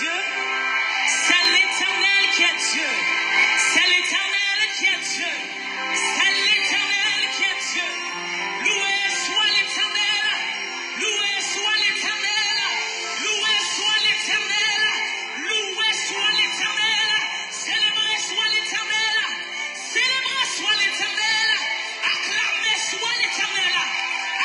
Dieu. C'est l'Éternel qui est Dieu. C'est l'Éternel qui est Dieu. C'est l'Éternel qui est Dieu. Loué soit l'Éternel. Loué soit l'Éternel. Loué soit l'Éternel. Loué soit l'Éternel. Célébré soit l'Éternel. Célébré soit l'Éternel. Acclamé soit l'Éternel.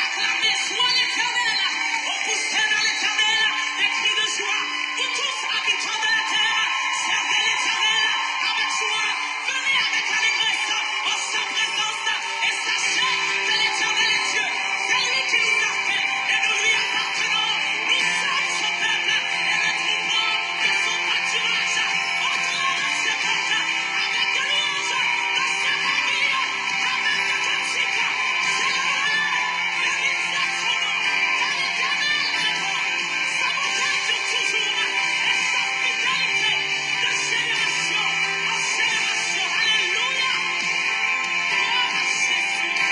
Acclamé soit l'Éternel. On pousse dans l'Éternel des cris de joie. Vous tous habitants de la terre, servez l'Éternel avec joie. Venez avec allégresse en sa présence et sachez que l'Éternel est Dieu. C'est lui qui nous a fait et nous lui appartenons. Nous sommes son peuple et le troupeau de son pâturage. Entrez dans ses portes avec de louanges, dans ses familles avec de cantiques. Célébrez, bénissez son nom, car l'Éternel est bon. Sa bonté dure toujours et sa fidélité de génération en génération. Alléluia. Gloire à Jésus.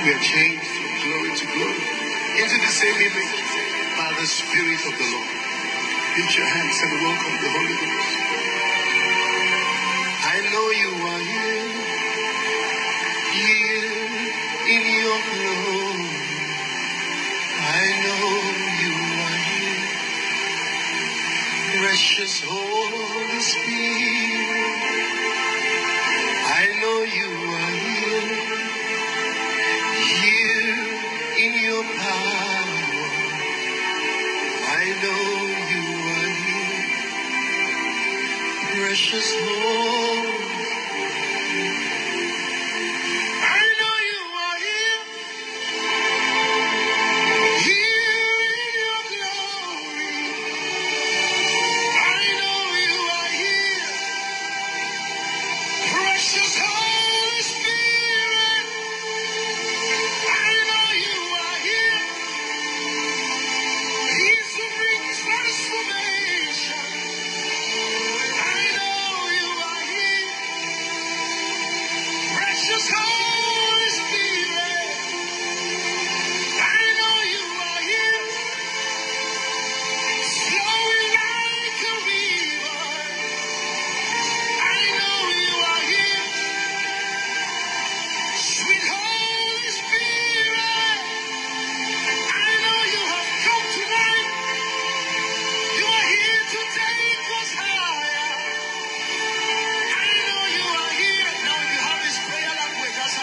We are changed from glory to glory into the same image by the Spirit of the Lord. Lift your hands and welcome the Holy Ghost. I know you are here in your glory. I know you are here, precious Holy Spirit. I know you are here in your power. I know you are here, precious Holy. I know you are here in your glory. I know you are here, precious Holy Spirit. I know you Holy Spirit, I know you are here, flowing like a river. I know you are here, sweet Holy Spirit. I know you have come tonight. You are here to take us higher. I know you are here. Now you have this prayer language as I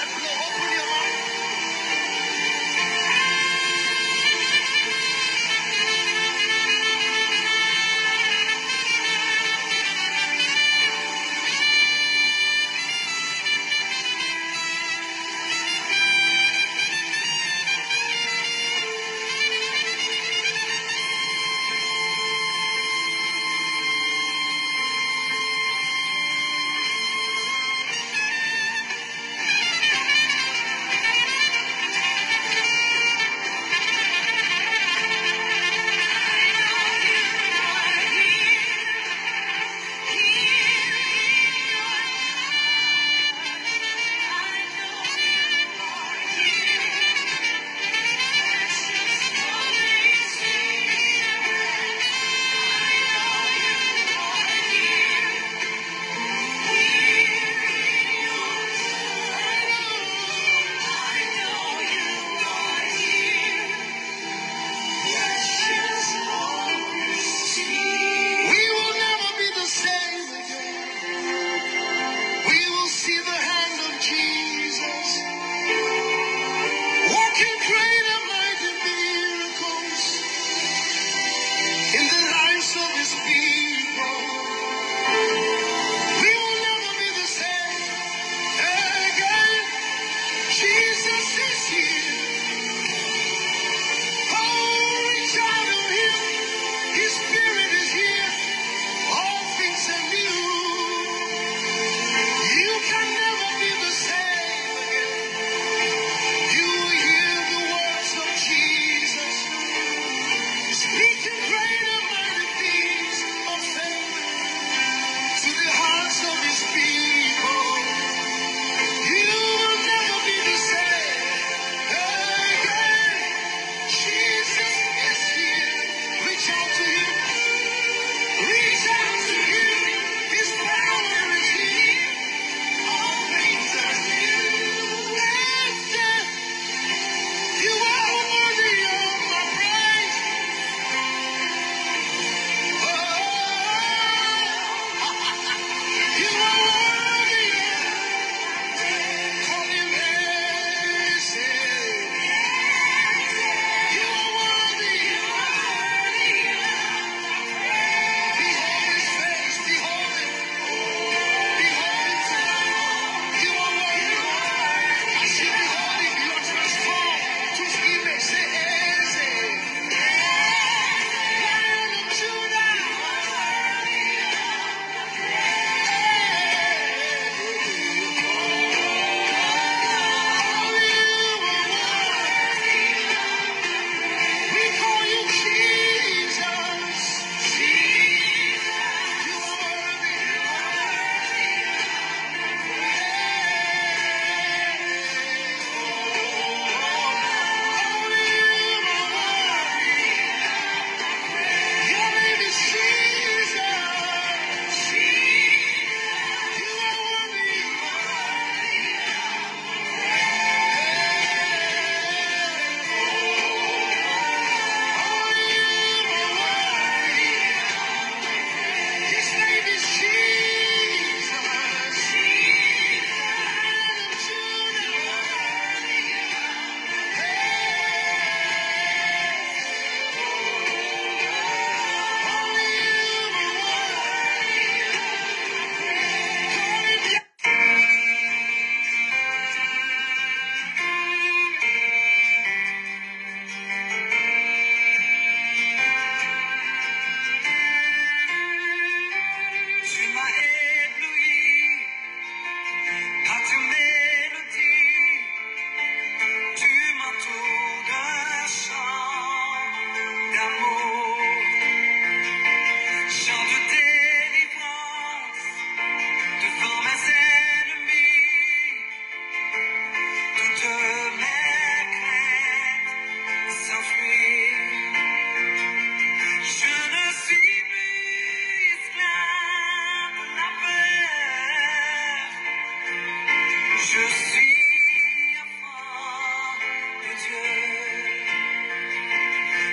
Je suis enfant de Dieu.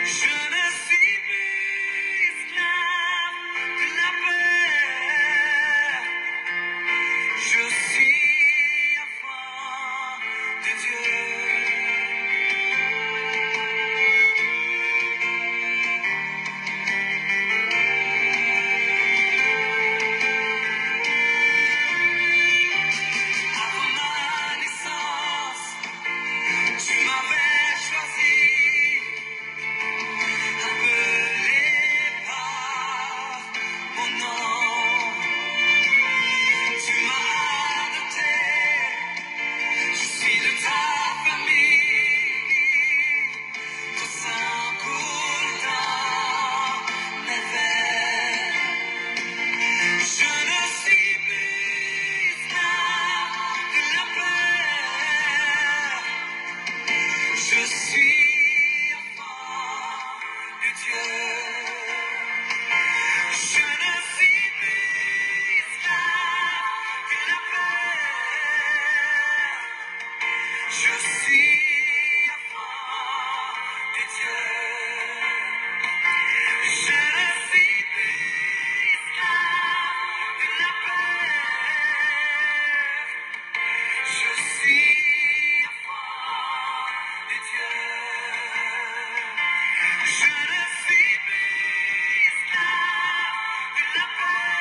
Je ne suis plus esclave de la peur. Je suis enfant de Dieu. Avant ma naissance, tu m'avais choisi, appelé par mon nom. Tu m'as adopté, je suis de ta famille. Ton sang coule dans mes veines. Je ne suis plus esclave de la peur. Je suis enfant de Dieu. Je ne suis plus esclave de la peur. Je suis enfant de Dieu. Je ne suis plus esclave de la peur. Je suis enfant de Dieu. Je ne suis plus esclave de la peur.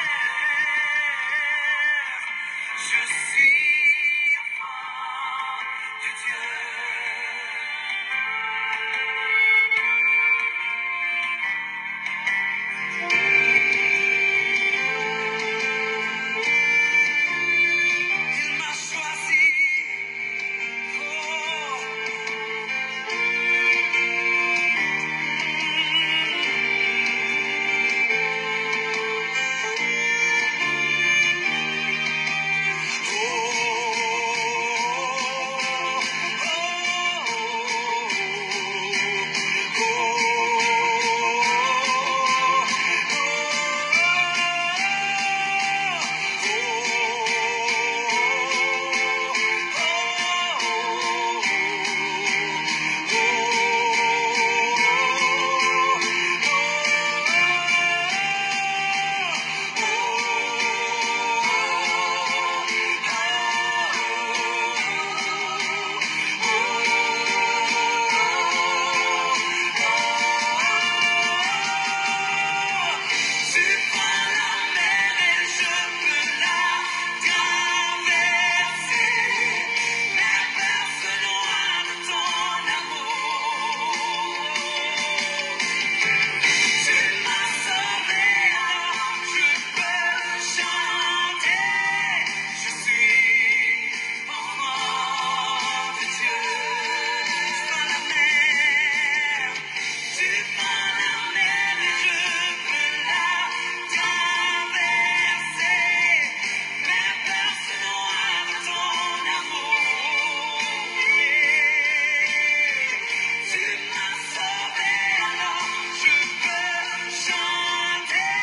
Je suis enfant de Dieu. Il m'a choisi. Tu prends la mer et je peux la traverser. Mais personne loin de ton amour. Tu m'as sauvé, alors je peux chanter. Je suis enfant de Dieu. Tu prends la mer et je peux la traverser. Mais personne loin de ton amour. Tu m'as sauvé, alors je peux chanter.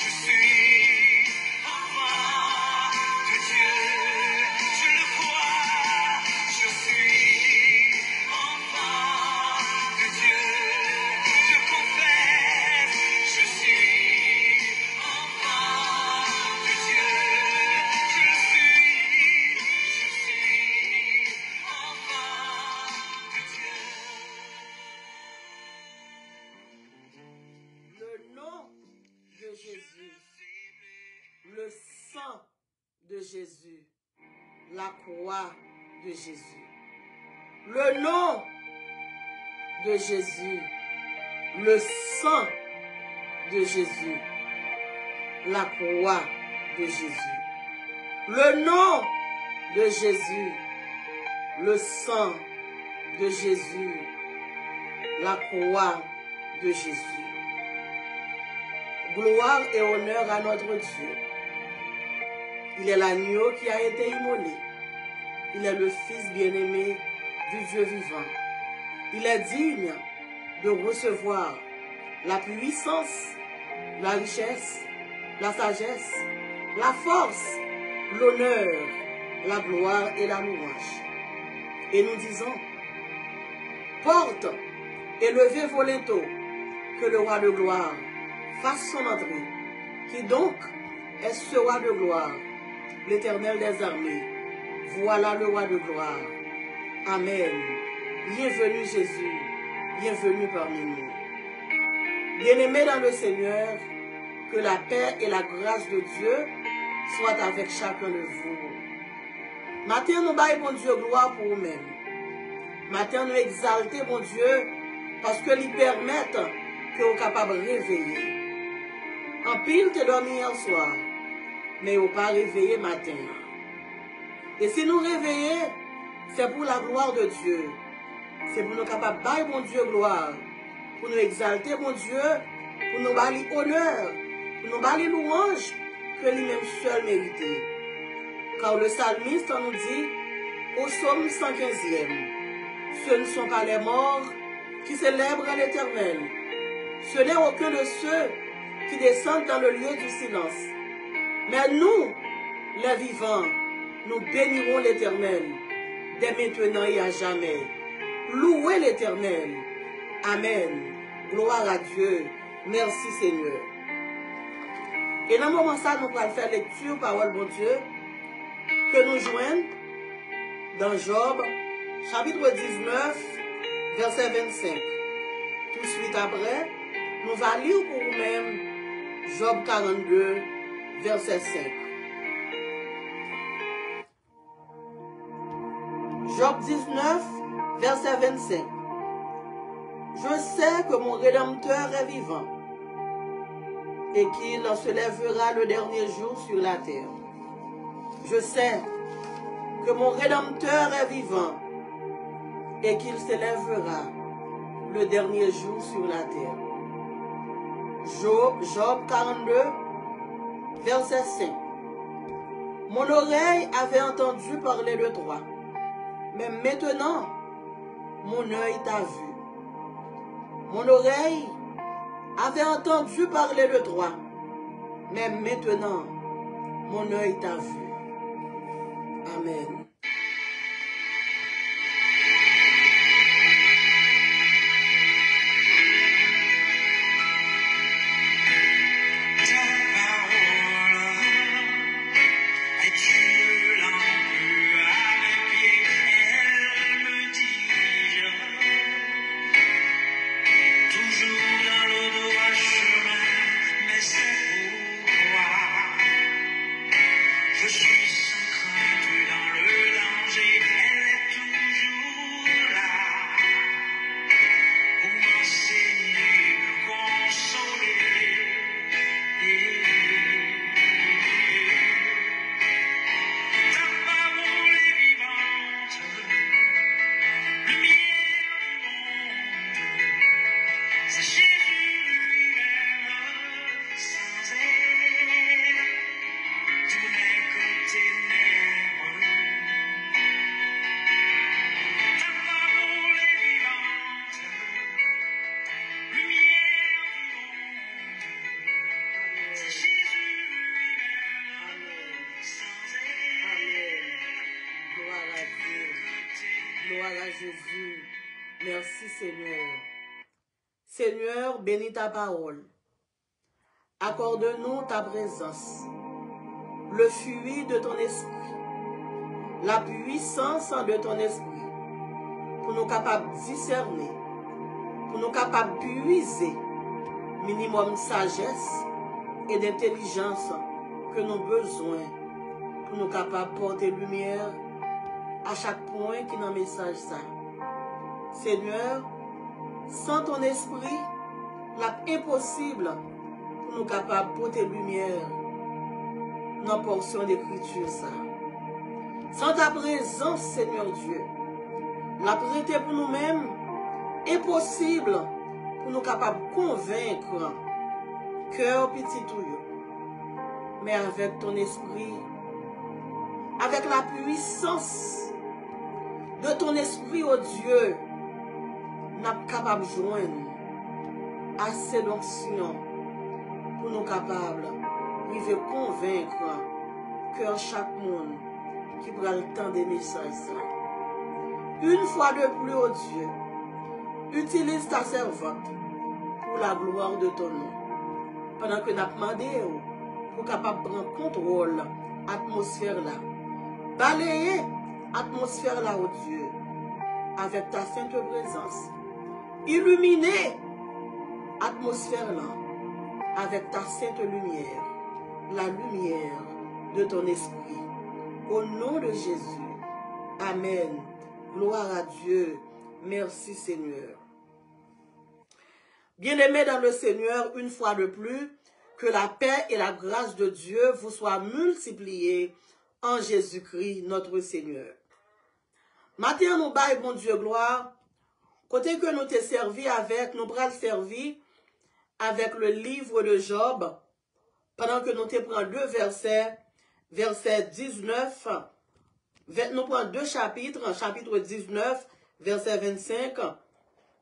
Je suis enfant de Dieu. Je le crois. Je suis enfant de Dieu. Je confesse. Je suis enfant de Dieu. Je suis enfant de Dieu. Le nom de Jésus, le sang de Jésus, la croix de Jésus. Le nom de Jésus, le sang de Jésus, la croix de Jésus. Le nom de Jésus, le sang de Jésus, la croix de Jésus. Gloire et honneur à notre Dieu. Il est l'agneau qui a été immolé. Il est le Fils bien-aimé du Dieu vivant. Il est digne de recevoir la puissance, la richesse, la sagesse, la force, l'honneur la gloire et la louange. Et nous disons, porte et levez vos linteaux, que le roi de gloire fasse son entrée. Qui donc est ce roi de gloire? L'Éternel des armées. Voilà le roi de gloire. Amen. Bienvenue Jésus, bienvenue parmi nous. Bien-aimés dans le Seigneur, que la paix et la grâce de Dieu soient avec chacun de vous. Matin, nous baillons, bon Dieu, gloire pour vous-même. Matin, nous exaltons, bon Dieu, parce que lui permettent que vous capables de réveiller. En pile, tu dormi hier soir, mais vous pas réveillé matin. Et si nous réveillons, c'est pour la gloire de Dieu. C'est pour nous capables de bailler, bon Dieu, gloire. Pour nous exalter, bon Dieu, pour nous bailler honneur, pour nous bailler louange, que lui-même seul mérite. Car le psalmiste nous dit, au psaume 115e, ce ne sont pas les morts qui célèbrent l'Éternel. Ce n'est aucun de ceux qui descendent dans le lieu du silence. Mais nous, les vivants, nous bénirons l'Éternel, dès maintenant et à jamais. Louez l'Éternel. Amen. Gloire à Dieu. Merci Seigneur. Et dans le moment ça, nous allons faire lecture, parole bon Dieu, que nous joignons dans Job, chapitre 19, verset 25. Tout de suite après, nous allons lire pour vous-même Job 42, verset 5. Job 19, verset 25. Je sais que mon Rédempteur est vivant et qu'il se lèvera le dernier jour sur la terre. Je sais que mon Rédempteur est vivant et qu'il se lèvera le dernier jour sur la terre. Job 42, verset 5. Mon oreille avait entendu parler de toi, mais maintenant, mon œil t'a vu. Mon oreille avait entendu parler de toi, mais maintenant, mon œil t'a vu. Amen. Jésus. Merci Seigneur. Seigneur, bénis ta parole. Accorde-nous ta présence, le fruit de ton esprit, la puissance de ton esprit, pour nous capables de discerner, pour nous capables de puiser minimum sagesse et d'intelligence que nous avons besoin, pour nous capables de porter lumière à chaque point qui est dans le message ça. Seigneur, sans ton esprit, l'impossible pour nous capables de porter lumière dans la portion d'écriture ça. Sans ta présence, Seigneur Dieu, la prêter pour nous-mêmes impossible pour nous capables de convaincre cœur petit tout. Mais avec ton esprit, avec la puissance de ton esprit, oh Dieu, nous sommes capables de joindre assez d'onction pour nous capables de convaincre que chaque monde qui prend le temps des messages. Une fois de plus, oh Dieu, utilise ta servante pour la gloire de ton nom. Pendant que nous avons demandé pour capable prendre contrôle de l'atmosphère là. Balayer l'atmosphère là, oh Dieu, avec ta sainte présence. Illuminer l'atmosphère là avec ta sainte lumière, la lumière de ton esprit. Au nom de Jésus. Amen. Gloire à Dieu. Merci Seigneur. Bien-aimés dans le Seigneur, une fois de plus, que la paix et la grâce de Dieu vous soient multipliées en Jésus-Christ, notre Seigneur. Maintenant, nous baillons, bon Dieu, gloire. Côté que nous t'ai servi avec, nous prenons servi avec le livre de Job, pendant que nous te prenons deux versets, verset 19, nous prenons deux chapitres, chapitre 19, verset 25,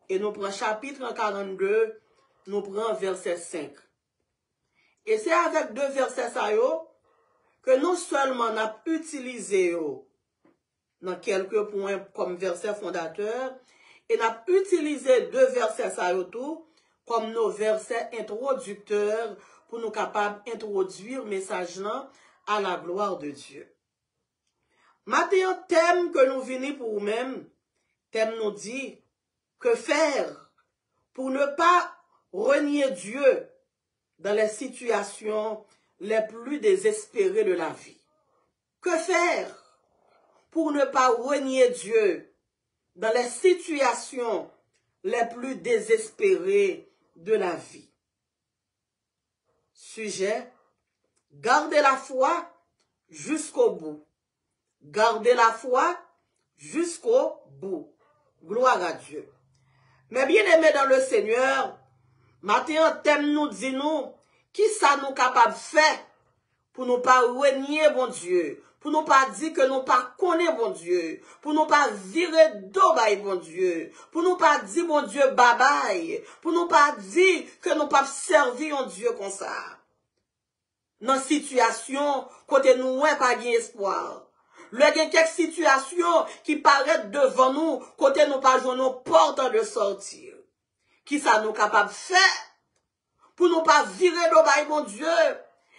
et nous prenons chapitre 42, nous prenons verset 5. Et c'est avec deux versets ça que non seulement nous avons utilisé dans quelques points comme verset fondateur, et nous avons utilisé deux versets ça tout comme nos versets introducteurs pour nous capables d'introduire le message à la gloire de Dieu. Maintenant, thème que nous venons pour nous-mêmes, thème nous dit que faire pour ne pas renier Dieu dans les situations les plus désespérées de la vie. Que faire pour ne pas renier Dieu dans les situations les plus désespérées de la vie? Sujet, gardez la foi jusqu'au bout. Gardez la foi jusqu'au bout. Gloire à Dieu. Mais bien aimés dans le Seigneur, maintenant, thème nous dit nous, qui ça nous capable de faire pour nous pas renier bon Dieu, pour nous pas dire que nous pas connaît bon Dieu, pour nous pas virer d'obaï bon Dieu, pour nous pas dire bon Dieu babaye, pour nous pas dire que nous pas servir un Dieu comme ça. Dans situation, côté nous, pas de espoir. Le y a quelques situations qui paraissent devant nous, côté nous pas jouer nos portes de sortir. Qui ça nous capable de faire pour nous pas virer d'obaï mon Dieu?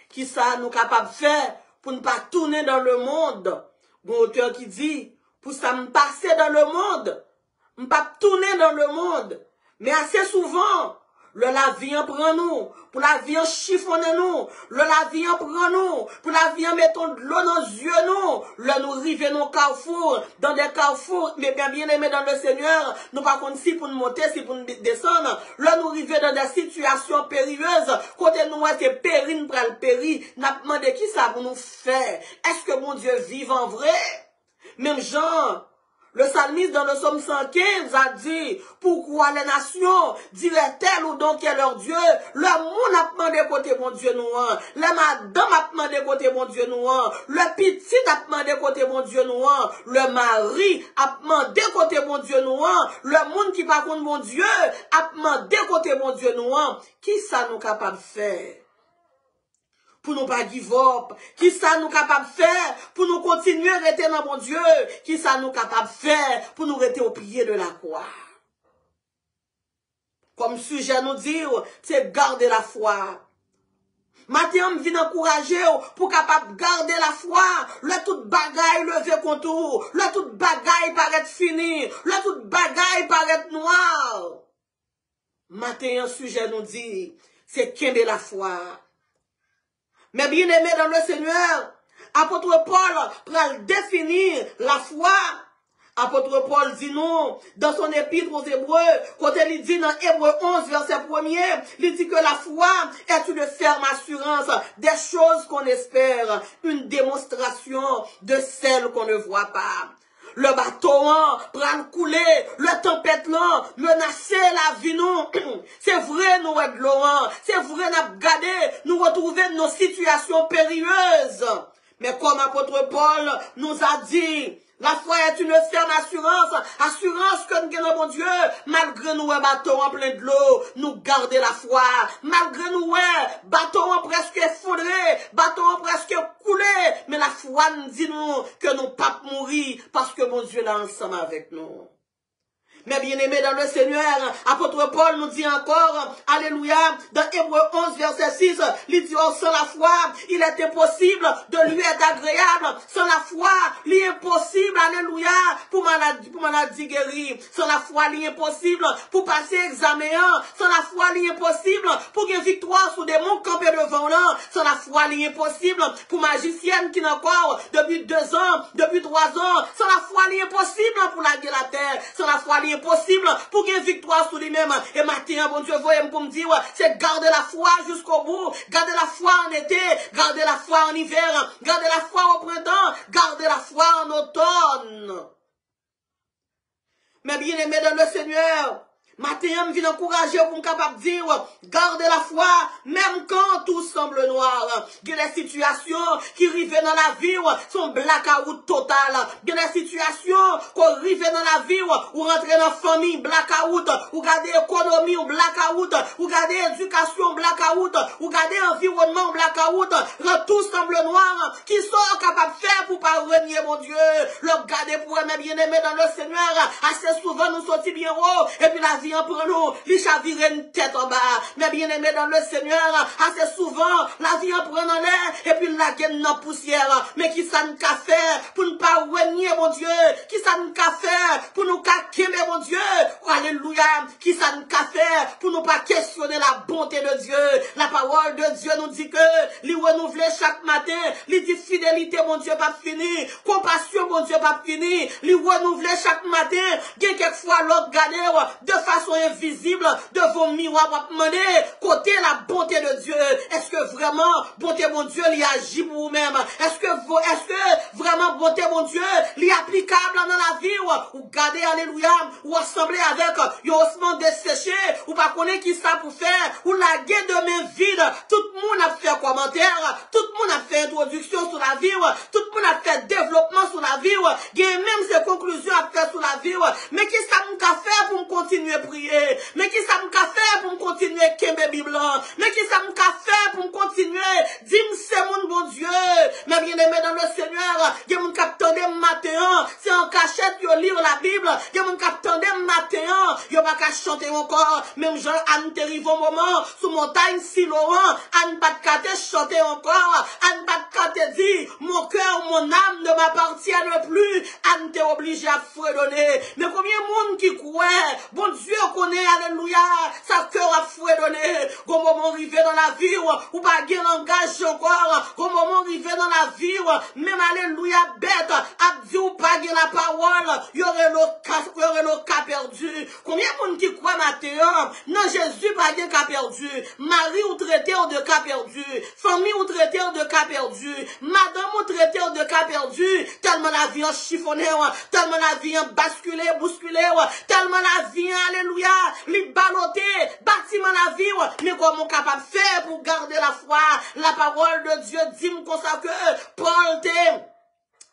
Qui ça nous capable de faire pour ne pas tourner dans le monde? Bon auteur qui dit, pour ça me passer dans le monde, me pas tourner dans le monde. Mais assez souvent, le la vie en prend nous, pour la vie en chiffonne nous, le la vie en prend nous, pour la vie en mettons de l'eau dans les yeux nous, le nous river dans carrefour, dans des carrefours, mais bien aimé dans le Seigneur, nous pas contre si pour nous monter, si pour nous descendre, le nous river dans des situations périlleuses, côté nous c'est péril, pour le péri, n'a demandé qui ça pour nous faire? Est-ce que mon Dieu vive en vrai? Même Jean, le psalmiste dans le psaume 115 a dit, pourquoi les nations diraient-elles ou donc est leur Dieu? Le monde a demandé côté mon Dieu nous, les madames a demandé côté mon Dieu nous, le petit a demandé côté mon Dieu nous, le mari a demandé côté mon Dieu nous, le monde qui par contre mon Dieu a demandé côté mon Dieu nous. Qui ça nous capable de faire? Pour nous pas give up, qui ça nous capable de faire pour nous continuer à rester dans mon Dieu, qui ça nous capable de faire pour nous rester au pied de la croix. Comme sujet nous dire, c'est garder la foi. Maintenant, je viens encourager pour capable garder la foi. Le tout bagaille levé contour, le tout bagaille paraît fini, le tout bagaille paraît noir. Maintenant, un sujet nous dit, c'est qu'aimer la foi. Mais bien aimé dans le Seigneur, apôtre Paul va définir la foi. Apôtre Paul dit non, dans son épître aux Hébreux, quand il dit dans Hébreux 11, verset 1er, il dit que la foi est une ferme assurance des choses qu'on espère, une démonstration de celles qu'on ne voit pas. Le bateau prend couler, le tempête là, menacer la vie nous. C'est vrai nous de l'eau, c'est vrai nous garder, nous retrouver nos situations périlleuses. Mais comme apôtre Paul nous a dit La foi est une ferme assurance. Assurance que nous gagnons, bon Dieu. Malgré nous, un bateau en plein de l'eau, nous garder la foi. Malgré nous, un bateau en presque effondré, bateau en presque coulé. Mais la foi nous dit nous que nous ne pas mourir parce que mon Dieu est ensemble avec nous. Mais bien aimé dans le Seigneur, apôtre Paul nous dit encore, alléluia, dans Hébreux 11, verset 6, il dit, oh, sans la foi, il est impossible de lui être agréable. Sans la foi, il est impossible, alléluia, pour maladie guérie. Sans la foi, il est impossible pour passer examen. Sans la foi, il est impossible pour gagner victoire sous des monts campés devant là. Sans la foi, il est impossible pour magicienne qui n'a encore depuis 2 ans, depuis 3 ans. Sans la foi, il est impossible pour laguer la terre. Sans la foi, il est impossible pour qu'il y ait victoire sur lui-même. Et maintenant, bon Dieu, voyez pour me dire, c'est garder la foi jusqu'au bout, garder la foi en été, garder la foi en hiver, garder la foi au printemps, garder la foi en automne. Mais bien aimé dans le Seigneur, maintenant, je viens encourager pour me capable de dire, gardez la foi, même quand tout semble noir. Il y a des situations qui arrivent dans la vie, sont blackout total. Il y a des situations qui arrivent dans la vie, ou rentrer dans la famille, blackout, ou garder l'économie, ou blackout, ou garder l'éducation, blackout, ou garder l'environnement, blackout. Tout semble noir. Qui sont capables de faire pour pas renier, mon Dieu? Le garder pour mes bien-aimés dans le Seigneur. Assez souvent, nous sortis bien haut, et puis la vie en prend nous, les chavire une tête en bas. Mais bien aimé dans le Seigneur, assez souvent, la vie en prend en l'air, et puis la gaine dans poussière. Mais qui ça nous qu'a fait pour ne pas renier, mon Dieu? Qui ça nous qu'a fait pour nous qu'a mon Dieu? Oh, alléluia. Qui ça nous qu'a fait pour nous pas questionner la bonté de Dieu? La parole de Dieu nous dit que, lui renouveler chaque matin, lui dit fidélité, mon Dieu, pas fini. Compassion, mon Dieu, pas fini. Lui renouveler chaque matin, bien quelquefois l'autre garder de façon invisible devant miroir pour demander côté la bonté de Dieu. Est-ce que vraiment bonté mon Dieu lui agit pour vous-même? Est-ce que vraiment bonté mon Dieu lui applicable dans la vie ou garder alléluia ou assembler avec un ossement desséché ou pas connaître qui ça pour faire ou la guerre de main vide? Tout le monde a fait commentaire, tout le monde a fait introduction sur la vie, tout le monde a fait développement sur la vie, il y a même ses conclusions à faire sur la vie, mais qui ça nous a fait pour continuer à prier? Mais qui ça me fait pour me continuer à Kembe Bible? Mais qui ça me fait pour me continuer? Dis-moi, c'est mon bon Dieu. Mais bien aimé dans le Seigneur, il y a mon capteur de matin, c'est en cachette, il lire la Bible, il y a mon capteur de matin, il n'y a pas qu'à chanter encore, même Jean Anne terrible au moment, sous montagne si Laurent, Anne pas de caté chanter encore, Anne pas de caté dire, mon cœur, mon âme ne m'appartiennent plus, Anne t'est obligé à fredonner. Mais combien de monde qui croit, bon Dieu connaît, alléluia, sa cœur a fredonné, au moment arrivé dans la vie, ou pas de langage encore, au moment arrivé dans la vie, même alléluia, bête, a dit ou pas de la parole, il y aurait le cas perdu. Combien de monde qui croit matin, non, Jésus pas de cas perdu, Marie ou traité de cas perdu, famille ou traité de cas perdu, madame ou traité de cas perdu, tellement la vie en chiffonné, tellement la vie en basculé, bousculé, tellement la vie, alléluia, li baloté, bâtiment la vie, mais comment capable de faire pour garder la foi? La parole de Dieu dit comme ça que Paul t'aime.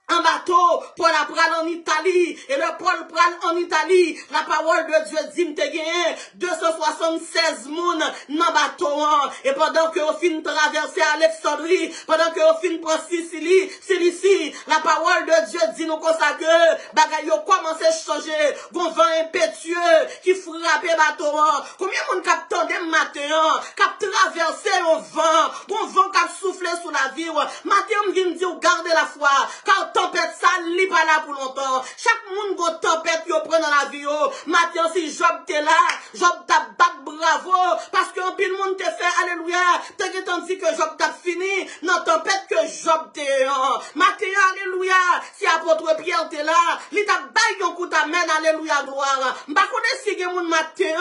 Un bateau, Paul a pris en Italie, et le Paul prend en Italie, la parole de Dieu dit, m'te gagné 276 moun dans bateau, et pendant que on fin traverser Alexandrie, pendant que on fin prendre Cilicie, la parole de Dieu dit nous comme ça que, bagay yo commencé à changer, gon vent impétueux, qui frappe bateau, combien moun kap tande matin, kap traverser un vent, gon vent kap souffler sous la vie, matin m'vin dire, gardez la foi, car tempête ça li pas là pour longtemps. Chaque monde go tempête yo prend dans la vie yo. Maintenant si Job t'es là, Job t'a bat bravo parce que un pile monde te fait alléluia. T'as dit que Job t'a fini dans tempête que Job t'es. Maintenant alléluia. Si apôtre Pierre t'es là, li t'a bail yon coup ta main alléluia gloire. M'pa connait si gen monde matin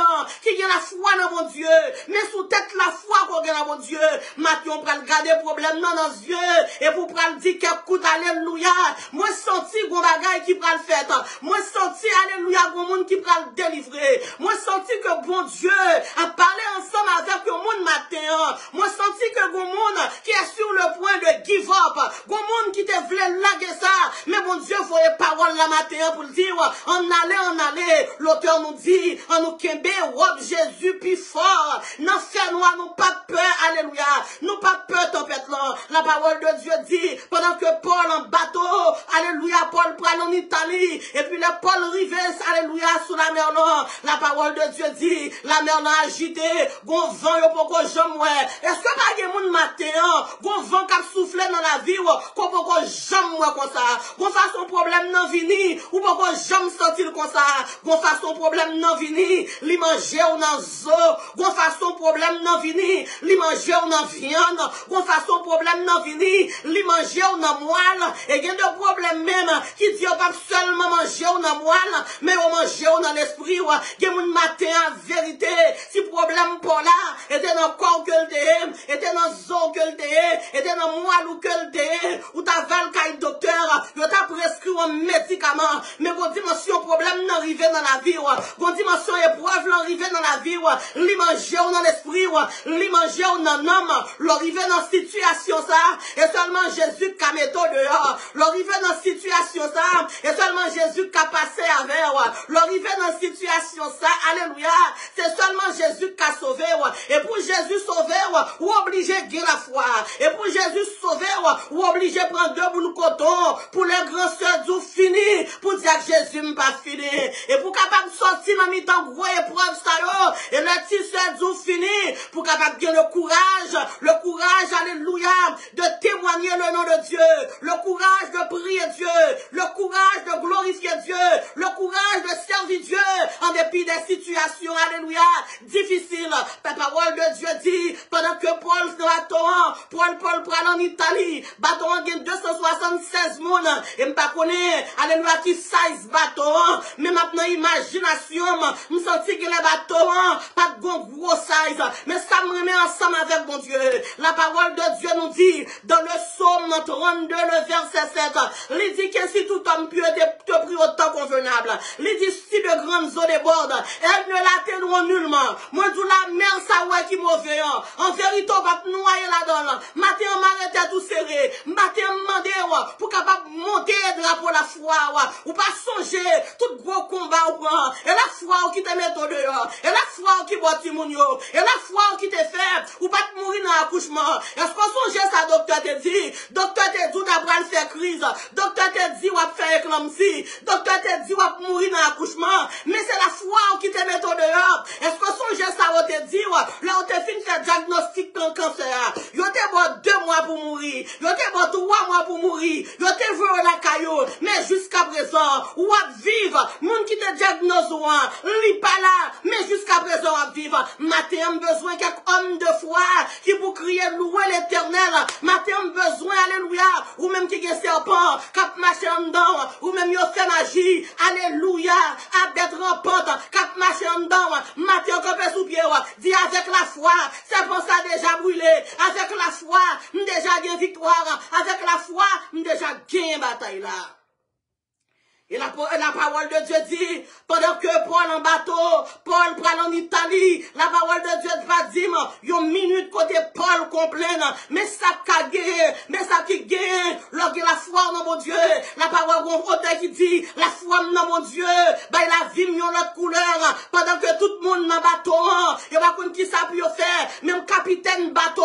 qui gen la foi dans mon Dieu, mais sous tête la foi qu'on gen dans mon Dieu. Maintenant on pral garder problème dans nos yeux et pour pral dire que coup alléluia. Moi senti gon bagay qui pral fait. Moi senti, alléluia, gon monde qui pral délivrer. Moi senti que bon Dieu a parlé ensemble avec le monde matin. Moi senti que gon monde qui est sur le point de give up. Gon monde qui te voulait laguer ça. Mais bon Dieu, faut les paroles la matin pour le dire. En aller. L'auteur nous dit, en nous kembe, robe Jésus plus fort. Non, fait noir, nous pas peur, alléluia. Nous pas peur, tempête là. La parole de Dieu dit, pendant que Paul en bateau, alléluia, Paul prend en Italie, et puis le Paul rive, alléluia, sous la mer là. La parole de Dieu dit, la mer là agitée, gon vent, yo poko jam ouais. Est-ce que pas de monde matin, gon vent qui souffle dans la vie, qu'on poko jam ouais comme ça. Gon façon problème non vini, ou poko jam sentir comme ça. Gon façon problème non vini, li manger ou nan zo. Gon façon problème non vini, li manger ou nan viande. Gon façon problème non vini, li manger ou nan moelle. Et gen de problème même qui dit pas seulement manger ou nan moelle, mais ou manger ou nan l'esprit. Gen moun matin en vérité, si problème pour là, était dans corps que le té, était dans zo que le té, était dans moelle ou que le té, ou ta val kay docteur, yo ta prescrit un médicament, mais gon dimension problème n'arrive dans la vie, gon dimension épreuve l'arriver dans la vie, li manger ou dans l'esprit, li manger ou dans l'homme, l'arriver dans situation ça, et seulement Jésus qui a mis dehors, l'arriver dans situation ça, et seulement Jésus qui a passé avec, l'arriver dans situation ça, alléluia, c'est seulement Jésus qui a sauvé, et pour Jésus sauver, ou obligé de la foi, et pour Jésus sauver, ou obligé de prendre deux boules de coton, pour les grands sœurs du fini, pour dire que Jésus m'a pas fini, et pour capable sortir dans mi-temps gros épreuve ça yo, et le petit sœur du fini, pour capable gagner le courage, alléluia, de témoigner le nom de Dieu, le courage de prier Dieu, le courage de glorifier Dieu, le courage de servir Dieu, en dépit des situations, alléluia, difficiles. La parole de Dieu dit, pendant que Paul Paul prend en Italie, bateau gagne 276 moun, et m'pa connaît, alléluia, qui size bateau, mais maintenant imagination, me senti que les bateaux, pas de gros size, mais ça me remet ensemble avec mon Dieu. La parole de Dieu nous dit, dans le psaume 32, le verset 7, il dit que si tout homme pieux te prie au temps convenable, il dit si de grandes eaux débordent, elles ne l'atteindront nullement. Moi, tout la mer, ça ouais qui mauvais, en vérité, on va noyer là-dedans. Matin, on m'arrêtait tout serré, matin, on demandait, pour capable monter drapeau la foi, ou pas songer, tout gros combat ou prend, et la foi qui te met au dehors, et la foi qui boit Timonio, et la foi qui te fait, ou pas te mourir dans l'accouchement. Est-ce qu'on songe ça, docteur te dit, docteur te dit, d'après le faire crise, docteur te dit, ou à faire éclampsie, docteur te dit, ou à mourir dans l'accouchement, mais c'est la foi qui te met au dehors. Est-ce qu'on songe ça, on te dit, là, on te fait faire diagnostic de cancer, yo te bon 2 mois pour mourir, yo te bon 3 mois pour mourir, yo te veut la caillou, mais jusqu'à présent, ou à vivre, moun qui te diagnose ou li pas là, mais jusqu'à présent, à vivre. Matin, on besoin quelques hommes de foi qui pour crier louer l'éternel. Matin, on besoin, alléluia, ou même qui est serpent, cap marché en dedans, ou même yo fait magie, alléluia, à bête rampante, cap marché en dedans, matin, on sous pied, dit avec la foi, c'est pour ça déjà brûlé, avec la foi, déjà gain victoire, avec la foi, déjà gain bataille là. Et la parole de Dieu dit, pendant que Paul en bateau, Paul prend en Italie, la parole de Dieu va dire, une minute côté Paul complaine, mais ça qui gagne, mais ça qui gagne, lorsque la foi dans mon Dieu, la parole qui dit, la foi dans mon Dieu, bah la vie mieux l'autre couleur, pendant que tout le monde dans bateau, il va qu'on qui ça peut faire, même capitaine bateau,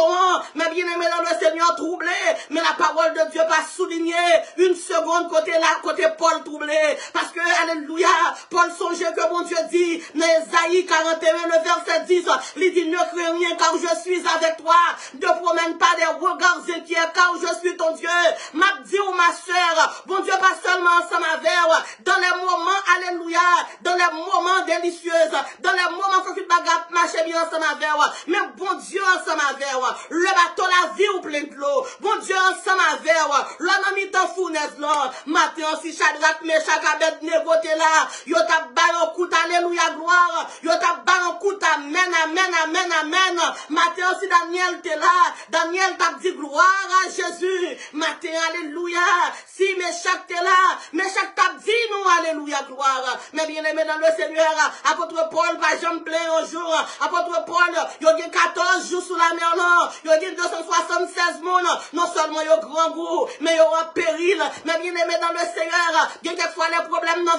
mais bien aimé dans le Seigneur troublé, mais la parole de Dieu va souligner une seconde côté là, côté Paul troublé. Parce que, alléluia, Paul songeait que mon Dieu dit, dans Ésaïe 41, le verset 10, il dit, ne crains rien car je suis avec toi, ne promène pas des regards inquiets car je suis ton Dieu. M'a dit ou ma soeur, bon Dieu pas seulement ensemble avec, dans les moments, alléluia, alléluia, dans les moments délicieux, dans les moments que tu vas marcher bien ensemble avec moi, mais bon Dieu ensemble avec moi, le bateau la vie ou plein de l'eau, bon Dieu ensemble avec moi, l'homme a mis ton fournaise là, matin aussi Shadrach, Meshach, Abednego t'es là, yo t'a barré un coup, alléluia, gloire, yo t'a barré un coup, amen, amen, amen, amen, matin aussi Daniel t'es là, Daniel t'a dit gloire à Jésus, matin, alléluia, si Meshach t'es là, Meshach t'a dit nous, alléluia, gloire, mais bien aimé dans le Seigneur, apôtre Paul, pas jamais plein un jour, apôtre Paul, il y a 14 jours sous la mer, non, il y a 276 monde, non seulement il y a grand goût, mais il y a un péril, mais bien aimé dans le Seigneur, il y a quelquefois les problèmes non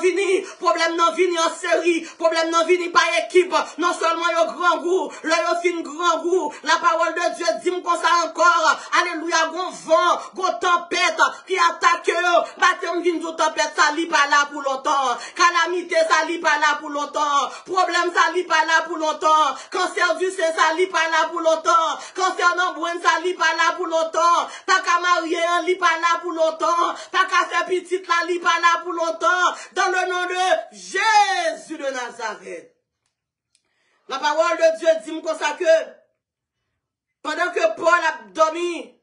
vini en série, problèmes non vini par équipe, non seulement il y a grand goût, là il y a fin grand goût, la parole de Dieu dit comme ça encore, alléluia, gon vent, gon tempête, qui attaque eux, baptême vin de tempête, ça lit pas là pour longtemps, calamité, ça lit pas là pour longtemps, problème, ça lit pas là pour longtemps, cancer du sein, ça lit pas là pour longtemps, cancer d'embrun, ça lit pas là pour longtemps, pas qu'à marier, on lit pas là pour longtemps, pas qu'à faire petite, là, lit pas là pour longtemps, dans le nom de Jésus de Nazareth. La parole de Dieu dit comme ça que, pendant que Paul a dormi,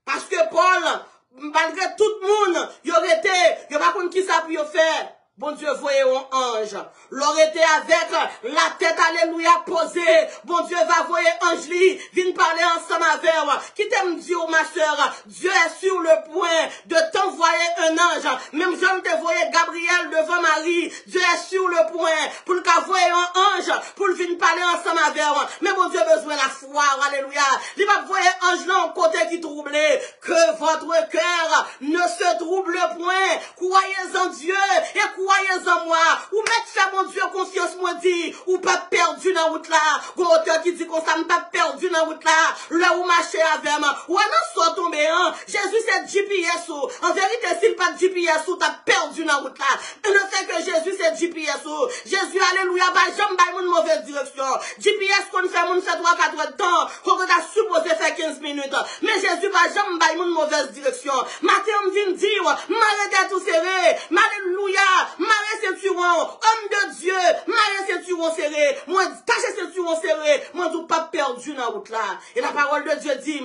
parce que Paul, malgré tout le monde, il aurait été, il n'y a pas contre qui ça peut faire. Bon Dieu, voyez un ange. L'aurait été avec la tête, alléluia, posée. Bon Dieu va voyer ange li, viens parler ensemble avec moi. Qui t'aime dire, ma soeur, Dieu est sur le point de t'envoyer un ange. Même Jean te voyait Gabriel devant Marie. Dieu est sur le point pour qu'il voie un ange, pour venir parler ensemble avec moi. Mais bon Dieu a besoin de la foi, alléluia. Il va voyer ange là en côté qui troublé. Que votre cœur ne se trouble point. Croyez en Dieu et croyez en moi, ou mettre faire mon Dieu confiance, moi dit, ou pas perdu dans la route là, ou auteur qui dit qu'on s'est pas perdu dans la route là, là où marcher avec moi, ou non soit tombé, hein, Jésus c'est GPS, en vérité s'il pas de GPS, t'as perdu dans la route là, le fait que Jésus c'est GPS, Jésus alléluia, bah jamais pas une mauvaise direction, GPS qu'on fait mon fait 3-4 de temps, qu'on a supposé faire 15 minutes, mais Jésus va jamais pas une mauvaise direction, matin on vient dire, m'arrêtez tout serré, alléluia, Marie ceinturon, homme de Dieu, Marie ceinturon serré, moi, tâchez ceinturon serré, moi, tout pas perdu dans la route là. Et la parole de Dieu dit,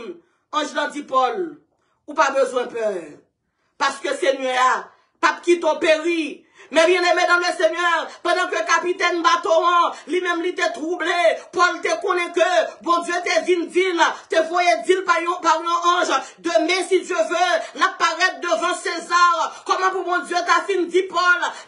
ange l'a dit Paul, ou pas besoin de peur. Parce que Seigneur, pas quitte au péri. Mais bien aimé dans le Seigneur, pendant que capitaine bateau, lui-même il était troublé, Paul te connaît que, bon Dieu te vin, te voyait dire par un ange, demain si Dieu veut, l'apparaître devant César. Comment pour mon Dieu t'a fin dit Paul,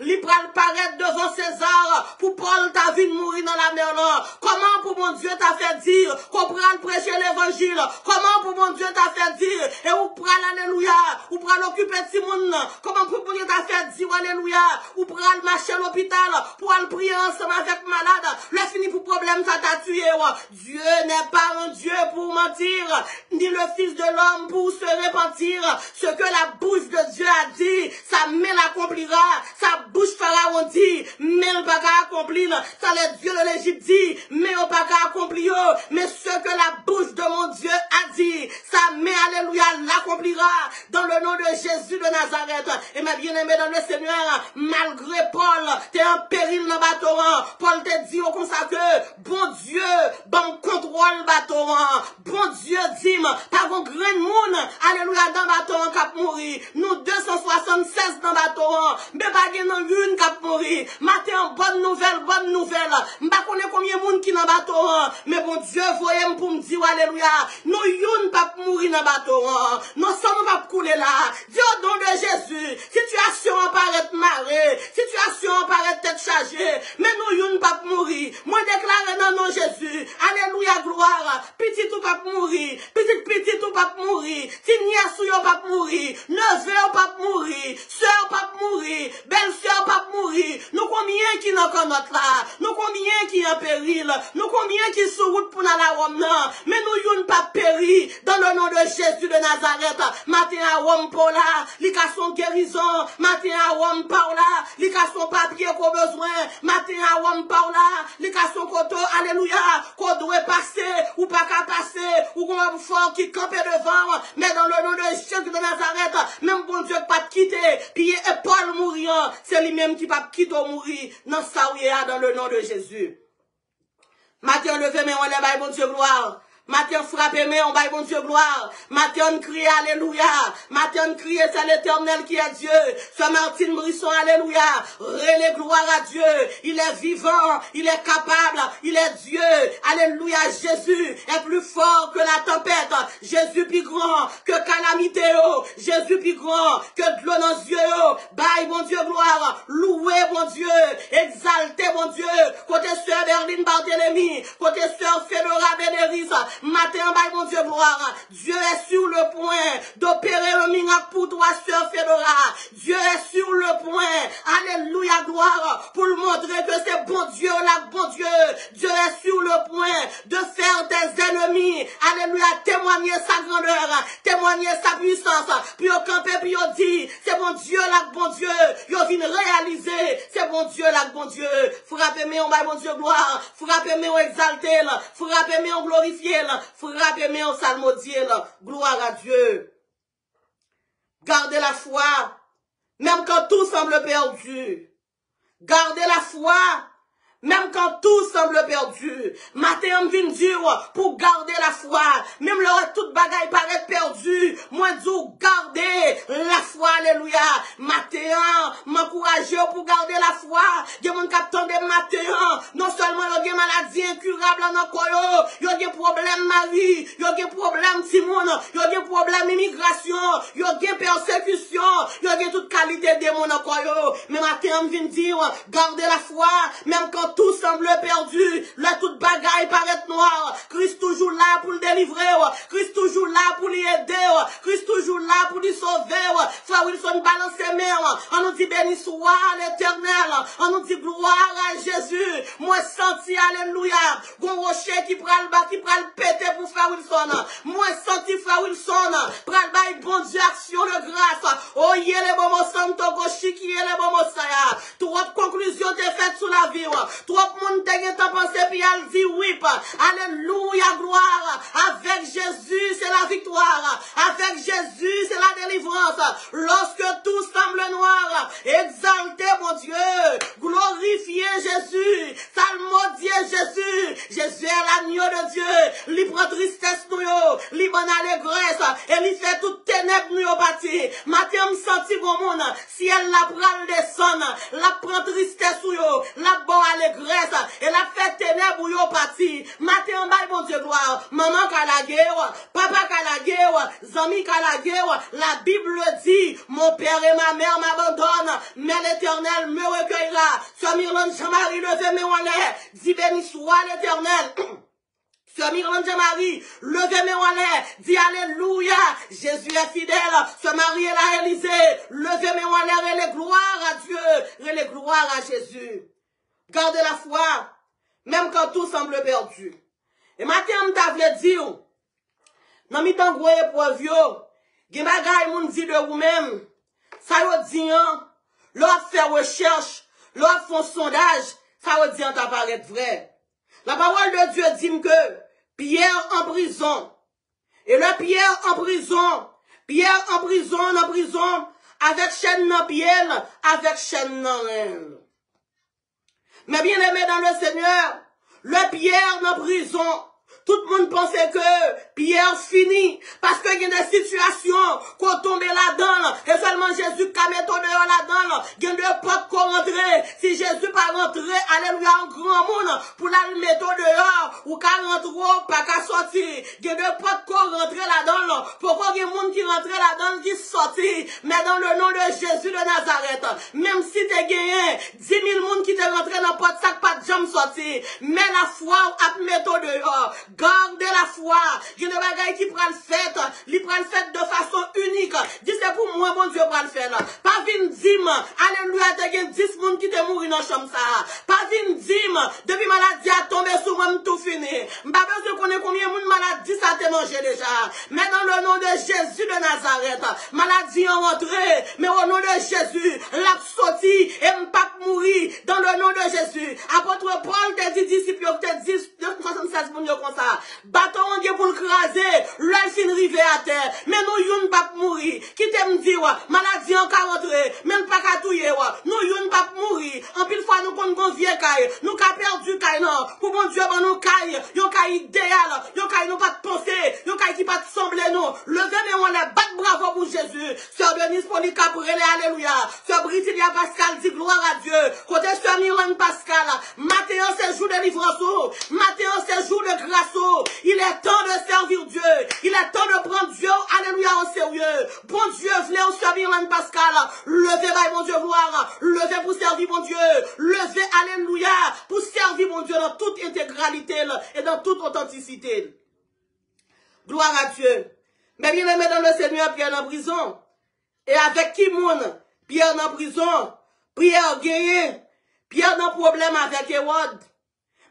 il pral paraître devant César, pour Paul t'a vu mourir dans la mer là. Comment pour mon Dieu t'a fait dire, qu'on pral prêcher l'évangile, comment pour mon Dieu t'a fait dire, et ou pral alléluia, ou pral occuper de Simon, comment pour mon Dieu t'a fait dire alléluia, ou pour aller marcher à l'hôpital, pour aller prier ensemble avec malade, le fini pour problème, ça t'a tué. Dieu n'est pas un Dieu pour mentir, ni le Fils de l'homme pour se repentir. Ce que la bouche de Dieu a dit, sa main l'accomplira, sa bouche fera on dit, mais elle pas accomplir. Ça le Dieu de l'Égypte dit, mais on pas accomplir. Mais ce que la bouche de mon Dieu a dit, sa main, alléluia, l'accomplira dans le nom de Jésus de Nazareth. Et ma bien-aimée dans le Seigneur, malgré Paul, t'es en péril dans le bateau, Paul te dit au consacré, bon Dieu, bon contrôle bateau, bon Dieu dit, pas un grand monde, alléluia, dans le bateau, cap mourir, nous 276 dans le bateau, mais pas une cap mourir, matin, bonne nouvelle, m'pas connaît combien de monde qui dans le bateau, mais bon Dieu, voyez pour me dire, alléluia, nous youn pas mourir dans le bateau, nous sommes pas couler là, Dieu au nom de Jésus, situation apparaît marée, situation paraît tête chargée, mais nous youn pas mourir. Moi déclare dans nom Jésus, alléluia gloire, petit ou pas mourir, petit ou pas mourir, tignasse ou pas mourir, neveu ou pas mourir, soeur pas mourir, belle soeur pas mourir. Nous combien qui n'ont qu'un autre là, nous combien qui en péril, nous combien qui sur route pour la Rome, non, mais nous y'on pas péri, dans le nom de Jésus de Nazareth, matin à Rome pour là, li ka son guérison, matin à Rome par là, li ka son papier qu'on besoin, matin à Rome par là, li ka son koto, alléluia, qu'on doit passer, ou pas qu'à passer, ou qu'on va fort qui campe devant, mais dans le nom de Jésus de Nazareth, même bon Dieu pas te quitter, puis et Paul mourant, c'est lui-même qui va quitter ou mourir, dans sa dans le nom de Jésus. Matin, levez mes on bon Dieu gloire. Matin, frappez-moi, on baille bon Dieu gloire. Matin, crie alléluia. Matin, crie c'est l'Éternel qui est Dieu. Ce Martine Brisson, alléluia. Relais gloire à Dieu. Il est vivant, il est capable, il est Dieu. Alléluia, Jésus est plus fort que la tempête. Jésus plus grand que calamité. Jésus plus grand que de l'eau dans les yeux. Baille bon Dieu gloire. Louez bon Dieu. Exaltez bon Dieu. Côté sœur Berline Barthélemy. Côté sœur Fédora Bénéris. Matin, mon Dieu, gloire. Dieu est sur le point d'opérer le miracle pour toi, sœur Fédora. Dieu est sur le point. Alléluia, gloire. Pour le montrer que c'est bon Dieu, là, bon Dieu. Dieu est sur le point de faire tes ennemis. Alléluia, témoigner sa grandeur, témoigner sa puissance. Puis au camper, puis au dit, c'est bon Dieu, là, bon Dieu. Yo vient réaliser, c'est bon Dieu, là, bon Dieu. Frappez-moi, bon Dieu, gloire. Frappez-moi, exaltez, frappez-moi, glorifiez. Frappez-moi en salmodier, gloire à Dieu. Gardez la foi, même quand tout semble perdu. Gardez la foi, même quand tout semble perdu. Matin, on vient dire pour garder la foi. Même lorsque toute bagaille paraît perdue, moi, dis garder la foi, alléluia. Matin, m'encourager pour garder la foi. Il y a mon capitaine de matin, non seulement il y a des maladies incurables dans le corps, il y a des problèmes mari, il y a des problèmes Simone, il y a des problèmes immigration, il y a des persécutions, il y a toute qualité de mon corps. Mais matin, on vient dire garder la foi, même quand tout semble perdu, là toute bagaille paraît noire, Christ toujours là pour le délivrer, Christ toujours là pour l'aider, Christ toujours là pour lui sauver. Frère Wilson, balance ses mains, on nous dit béni soit l'Éternel, on nous dit gloire à Jésus. Moi senti, alléluia, gon rocher qui prend le bas, qui prend le péter pour Frère Wilson. Moi senti Frère Wilson, prend le bas, bon Dieu, action de grâce. Oh, yé le bon mot santo, gochi qui est le bon mot saya. Toute conclusion t'est faite sous la vie. Trop de monde t'a pensé puis elle dit oui. Alléluia, gloire. Avec Jésus, c'est la victoire. Avec Jésus, c'est la délivrance. Lorsque tout semble noir, exaltez mon Dieu. Glorifiez Jésus. Salmodiez Jésus. Jésus est l'agneau de Dieu. Il prend tristesse nous, il prend allégresse et il fait toute ténèbres nous bâti. Matin, me senti bon monde. Si elle la prend descendre, la prend tristesse nous, la bon allégresse et la fait ténèbres yo parti. Matin en bas, bon Dieu gloire. Maman Kalagéwa, papa Kalagéwa, zami Kalagéwa. La Bible dit, mon père et ma mère m'abandonnent, mais l'Éternel me recueillera. Sur Mirland Jean-Marie, levez mes en l'air. Dis béni soit l'Éternel. Sur Mirland Jean-Marie, levez mes en l'air. Dis alléluia. Jésus est fidèle. Ce mari est la Élysée. Levez mes en l'air et les gloires à Dieu. Et les gloires à Jésus. Gardez la foi, même quand tout semble perdu. Et matin, on t'a dire, non, mi t'en gros épreuve, gen bagay moun dit de vous-même, ça yo dit, l'autre fait recherche, l'autre font sondage, ça yo dit, on t'apparaît vrai. La parole de Dieu dit que Pierre en prison, et le Pierre en prison, avec chaîne dans pied, avec chaîne dans rein. Mais bien aimé dans le Seigneur, le Pierre dans prison, tout le monde pensait que Pierre finit, parce qu'il y a des situations qu'on tombe là-dedans, et seulement Jésus qui met dehors là-dedans, il y a des portes qu'on rentre, si Jésus pas rentré, alléluia, en grand monde, pour la mettre dehors, ou qu'à rentrer, pas qu'à sortir, il y a des portes qu'on rentre là-dedans, pourquoi il y a des gens qui rentrent là-dedans, qui sortent, mais dans le nom de Jésus de Nazareth, même si tu as gagné 10 000 personnes qui te rentrent dans la porte, ça pas jamais sorti. Mais la foi a mettre dehors. Gardez la foi. Il y a des bagailles qui prennent fête. Ils prennent fête de façon unique. Dis c'est pour moi, mon Dieu, pour le faire. Pas vin dim. Alléluia, t'as 10 personnes qui te mourent dans la chambre ça. Pas vin dim. Depuis maladie a tombé sur moi, tout fini. M'pas besoin de connaître combien de maladie ça te mangé déjà. Mais dans le nom de Jésus de Nazareth, maladie en rentrée. Mais au nom de Jésus, l'a sorti et m'pas mourir dans le nom de Jésus. Apôtre Paul te dit disciples, te dit 76 pour nous comme ça. Bâton en pour le craser, l'œil fin rivé à terre. Mais nous youn pas mourir. Qui t'aime dire, maladie en ka rentrée, même pas qu'à touyer, nous youn pas mourir. En pile fois nous qu'on vieux caille, nous qu'a perdu caille non. Pour mon Dieu, nous caille, yon caille idéal, yon caille nous pas de penser, yon caille qui pas de sembler nous. Levez mais on les bat bravo pour Jésus. Sœur Denise Poli Cabrele, alléluia. Sœur Britilia Pascal dit gloire à Dieu. Côté sœur Milan Pascal, matin c'est jour de livrance, matin c'est jour de grâce. Il est temps de servir Dieu. Il est temps de prendre Dieu, alléluia, en sérieux. Bon Dieu, venez au sœur Milan Pascal. Levez, mon Dieu, gloire. Levez pour servir mon Dieu. Levez, alléluia, pour servir mon Dieu dans toute intégralité et dans toute authenticité. Gloire à Dieu. Mais bien aimé dans le Seigneur, Pierre en prison. Et avec qui moun? Pierre en prison. Pierre gagné. Pierre dans problème avec Hérode.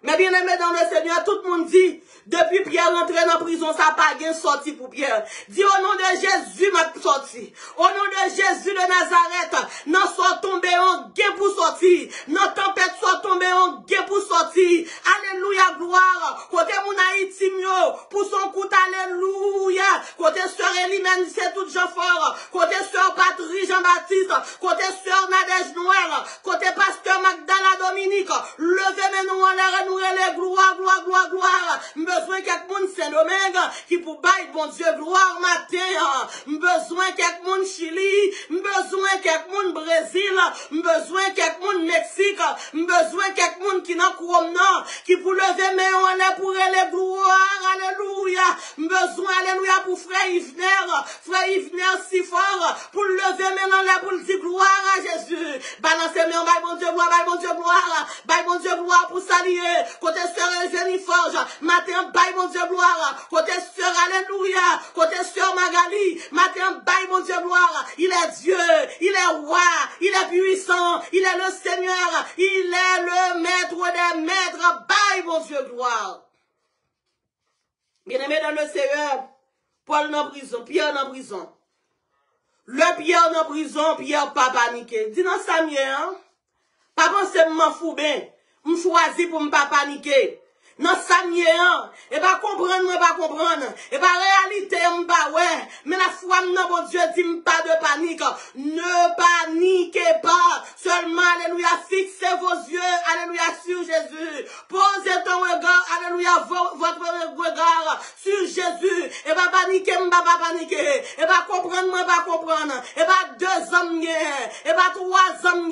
Mais bien aimé dans le Seigneur, tout le monde dit, depuis Pierre rentré dans la prison, ça n'a pas bien sorti pour Pierre. Dis au nom de Jésus, m'a sorti. Au nom de Jésus de Nazareth, non soit tombé en guet pour sortir. Non tempête soit tombé en guet pour sortir. Alléluia, gloire. Côté mon Haïti mio, pour son coup, alléluia. Côté sœur Elimène, c'est tout Jean fort. Côté sœur Patrick Jean-Baptiste. Côté sœur Nadège Noël. Côté pasteur Magdala Dominique. Levez nous en l'air. Les gloire, gloire, gloire, gloire. Besoin quelqu'un monde Saint-Domingue qui pour bailler bon Dieu gloire matin. Besoin quelqu'un monde Chili, besoin quelqu'un monde Brésil, besoin quelqu'un monde Mexique, besoin quelqu'un monde qui n'a pas qui pour lever mais on est pour les gloire, alléluia. Besoin alléluia pour frère Yvner si fort pour lever maintenant là pour dire gloire à Jésus. Balancez mais on baille bon Dieu gloire, baille bon Dieu gloire, baille bon Dieu gloire pour saluer. Côté sœur Eugénie Forge, matin, baille mon Dieu gloire. Côté sœur Alléluia, côté sœur Magali, matin, baille mon Dieu gloire. Il est Dieu, il est roi, il est puissant, il est le Seigneur, il est le maître des maîtres, baille mon Dieu gloire. Bien-aimé dans le Seigneur, Paul dans prison, Pierre dans prison. Le Pierre dans prison, Pierre pas paniqué. Dis non ça mieux, hein? Pas penser m'en fou bien. Je choisis pour ne pas paniquer. Non, ça n'y est, hein. Et pas comprendre, pas comprendre. Et pas réalité, m'pas ouais. Mais la foi, non, bon Dieu, dit pas de panique. Ne paniquez pas. Seulement, alléluia, fixez vos yeux, alléluia, sur Jésus. Posez ton regard, alléluia, votre regard sur Jésus. Et pas paniquer, m'pas pas paniquer. Et pas comprendre, pas comprendre. Et pas 2 hommes, et pas 3 hommes,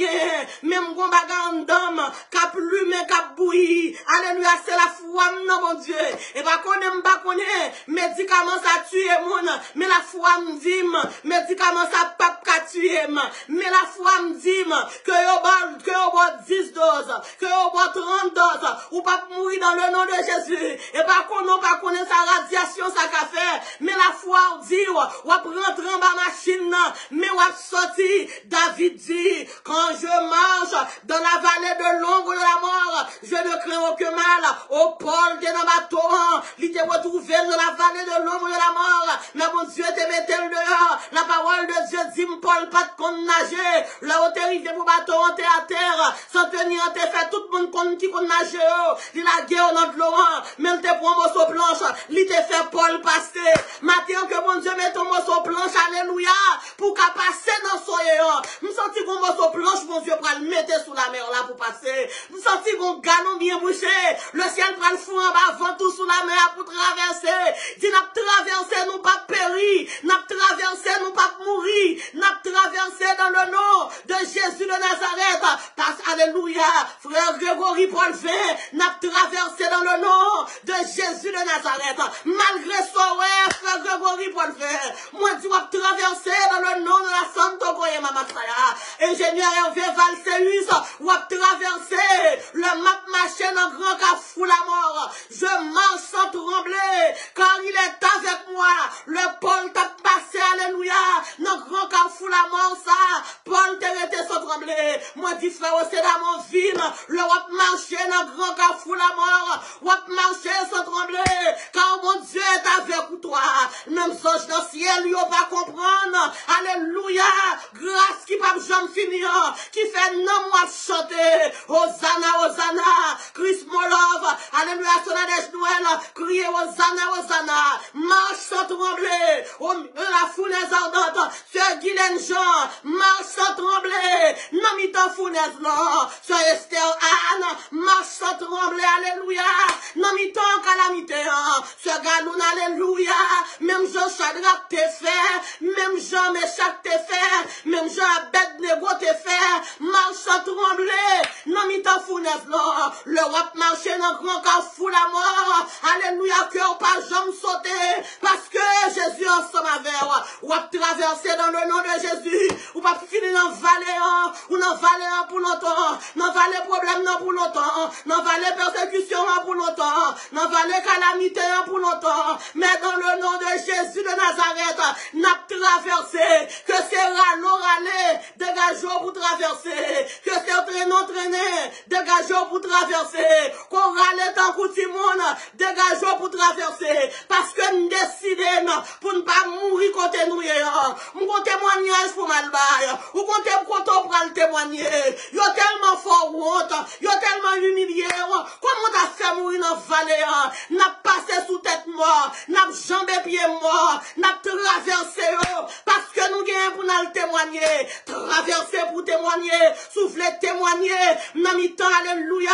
même qu'on bagarre d'homme, cap lume, cap bouilli. Alléluia, c'est la foi, non, mon Dieu. Et pas connaît, médicament ça tue mon, mais la foi me dit, médicament ça pas tuer, mais la foi me dit, que au bas 10 doses, que au bas 30 doses, ou pas mourir dans le nom de Jésus. Et pas connaît sa radiation, ça qu'a fait, mais la foi dit, ou rentrer en bas machine, mais ou sorti. David dit, quand je marche dans la vallée de l'ombre de la mort, je ne crains aucun mal. Oh, Paul, t'es dans ma torrent, il t'est retrouvé dans la vallée de l'ombre de la mort. Mais mon Dieu, t'es metté le dehors. La parole de Dieu dit, Paul, pas de compte nager. Là où t'es arrivé pour bateau, t'es à terre. Sans tenir, t'es fait tout le monde compte qui compte nager. Il a guerre dans Laurent. Même t'es pour un morceau planche. Il t'est fait Paul passer. Maintenant que mon Dieu met ton morceau planche, alléluia, pour qu'à passer dans son yéant. Nous senti qu'on morceau planche, mon Dieu, pour le mettre sous la mer là pour passer. Nous senti qu'on galon bien bouché. Le ciel prend le fou en bas, vent tout sous la mer pour traverser. Dit, n'a traversé, nous pas péri. N'a traversé, nous pas mourir. N'a traversé dans le nom de Jésus de Nazareth. Parce, alléluia, frère Grégory Paul fait, n'a traversé dans le nom de Jésus de Nazareth. Malgré ça, ouais, frère Grégory Paul fait, moi, tu vas traverser dans le nom de la Sainte Okoye Mamasaya. Ingénieur Hervé Valséus, ou traverser le Le map marché dans grand cafou la mort. Je marche sans trembler, car il est avec moi. Le Paul t'a passé, alléluia. Dans grand cafou la mort, ça. Paul t'a été sans trembler. Moi, dis frère, c'est dans mon ville. Le wap marché dans grand cafou la mort. Wap marché sans trembler, car mon Dieu est avec toi. Même songe dans le ciel, lui, on va comprendre. Alléluia. Grâce qui va jamais finir. Qui fait non, moi, chanter. Hosanna, Hosanna. Christ, mon love. Alléluia, Sonadèche Noël. Criez Hosanna, Hosanna. Marche sans trembler. Au milieu de la fournaise ardente. Sœur Guylaine Jean. Marche sans trembler. Non, mi t'en fournaise, non. Sœur Esther Anne. Marche sans trembler. Alléluia. Non, mi t'en calamité. Sœur Galoun, alléluia. Même Jean Shadrach t'es fait. Même Jean Méchach t'es fait. Même Jean Abednego t'es fait. Marche sans trembler. Non, mi t'en fournaise, non. Le wap marché dans grand carrefour la mort. Alléluia, cœur pas jamais sauter. Parce que Jésus ensemble avec ou a traversé dans le nom de Jésus. Ou pas finir dans vallée, ou dans vallée pour longtemps. Dans vallée problème non pour longtemps. Dans vallée persécution pour longtemps. Dans vallée calamité pour longtemps. Mais dans le nom de Jésus de Nazareth, n'a traversé. Que c'est râler, dégageons pour traverser. Que c'est entraîner, dégageons pour traverser. Qu'on râle tant que tout le monde, dégageons pour traverser. Parce que nous décidons pour ne pas mourir côté nous. Mon témoignage pour mal bail. Ou côté pour le témoigner. Yo tellement fort honte. Yo tellement humilié. Comment t'as fait mourir dans la vallée? N'a passé sous tête mort. N'a jambé pied mort. N'a traversé. Parce que nous gagnons pour nous témoigner. Traverser pour témoigner. Souffler témoigner. N'a mis temps, alléluia.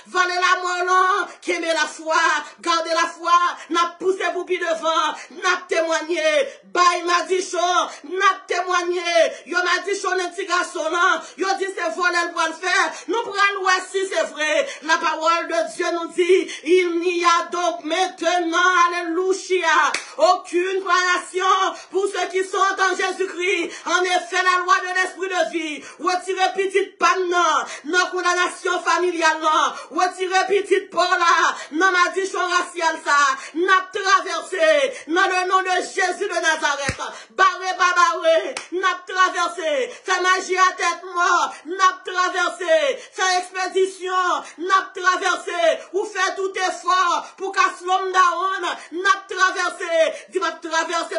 Valer la mort, qui aimait la foi. Garder la foi. N'a poussé pour pied devant. N'a témoigné. Bail m'a dit chaud. N'a témoigné. Yo m'a dit chaud un petit garçon là. Yo dit c'est volé le pour le faire. Nous prenons si c'est vrai. La parole de Dieu nous dit, il n'y a donc maintenant, alléluia, aucune condamnation pour ceux qui sont en Jésus-Christ. En effet, la loi de l'esprit de vie, retirez petite panne, non condamnation familiale, retirez petite pour là, non malédiction raciale ça, n'a traversé, dans le nom de Jésus de Nazareth, barré, n'a traversé, fait magie à tête mort, n'a traversé, fait expédition, n'a traversé, ou fait tout effort pour qu'à l'homme d'Aaron, n'a traversé, dit m'a traversé,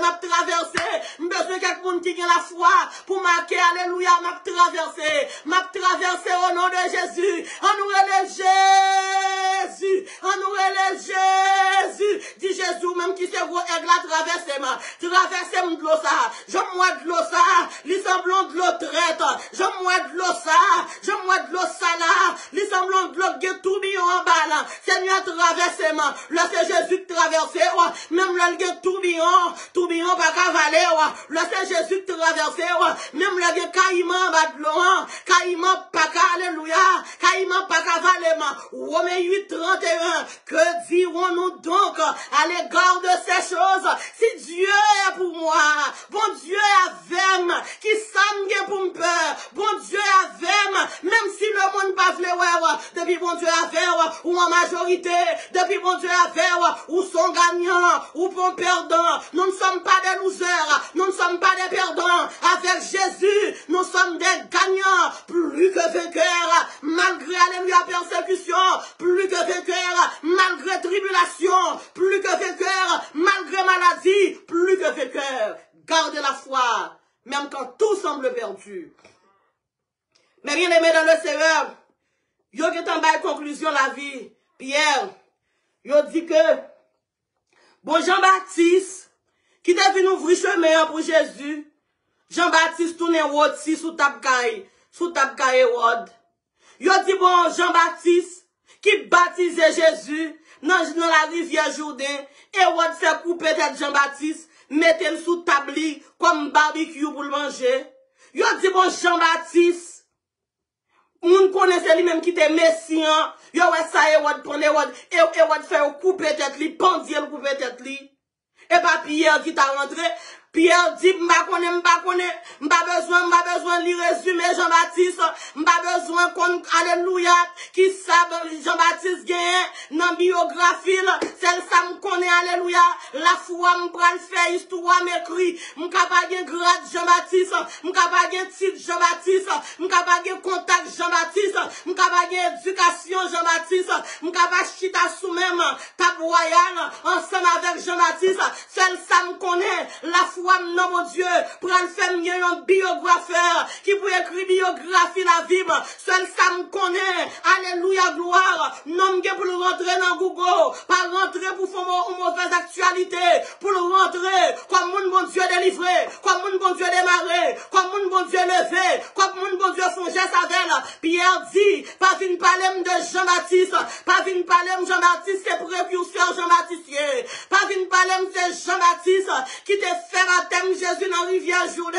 besoin quelqu'un qui a la foi pour marquer, alléluia, m'a traversé au nom de Jésus, en nous Jésus, dit Jésus, même qui s'est gros aigle à traverser de l'eau ça, je moi de l'eau ça, les semblants de l'eau traite, je moi de l'eau ça là, les semblants de l'eau qui tourbillon en bas là, Seigneur traversé là c'est Jésus qui traversé, même là le tourbillon pas cavaler, là c'est Jésus qui traversé, même là le caïman bas de l'eau, caïman pas alléluia, caïman pas cavaler, Romains 8:31, que dirons-nous donc à l'égard de ces choses, si Dieu est pour moi, bon Dieu est avec moi, qui s'en pour me peur, bon Dieu est avec moi, même si le monde pas vle depuis bon Dieu est avec ou en majorité, depuis bon Dieu est avec ou sont gagnants, ou bon perdants, nous ne sommes pas des losers, nous ne sommes pas des perdants, avec Jésus, nous sommes des gagnants, plus que vainqueurs, malgré alléluia persécution, plus que vainqueurs, malgré tribulation, plus que vainqueurs, malgré maladie, plus que vainqueurs. Gardez la foi, même quand tout semble perdu. Mais bien aimé dans le Seigneur, yo qui en bas conclusion la vie, Pierre, yo dit que, bon Jean-Baptiste, qui est venu ouvrir chemin pour Jésus, Jean-Baptiste tourne rôti sous Tapkaï Rod. Yo dit bon Jean-Baptiste, qui baptisait Jésus dans la rivière Jourdain, et Rod fait couper tête Jean-Baptiste, mettez-le sous tabli comme barbecue pour le manger. Yo dit bon Jean-Baptiste, moun connaissait lui-même qui était messian, yo ouais ça et Rod prendre Rod, et Rod fait couper tête li, pendier couper tête li. Et pas Pierre qui t'a rentré. Pierre dit, m'pa besoin de lui résumer Jean-Baptiste, m'pa besoin qu'on, alléluia, qui savent Jean-Baptiste gagne, dans biographie, celle ça m'connaît, alléluia, la foi m'pral faire histoire m'écrit, m'capable gen grade Jean-Baptiste, m'capable gen titre Jean-Baptiste, m'capable gen contact Jean-Baptiste, m'capable gen éducation Jean-Baptiste, m'capable chita sous même, table royale, ensemble avec Jean-Baptiste, celle ça m'connaît, la foi non mon Dieu, pour en faire un biographeur qui peut écrire biographie la Bible. Seul ça me connaît. Alléluia, gloire. Non, pour rentrer dans Google, pas rentrer pour faire une mauvaise actualité, pour rentrer comme mon bon Dieu délivré, comme mon bon Dieu démarré, comme mon bon Dieu levé, comme mon bon Dieu son geste avec. Pierre dit, pas vine parler de Jean-Baptiste, pas vine parler de Jean-Baptiste, c'est précurseur Jean-Baptiste, pas vine parler de Jean-Baptiste qui te fait baptême Jésus dans rivière journée.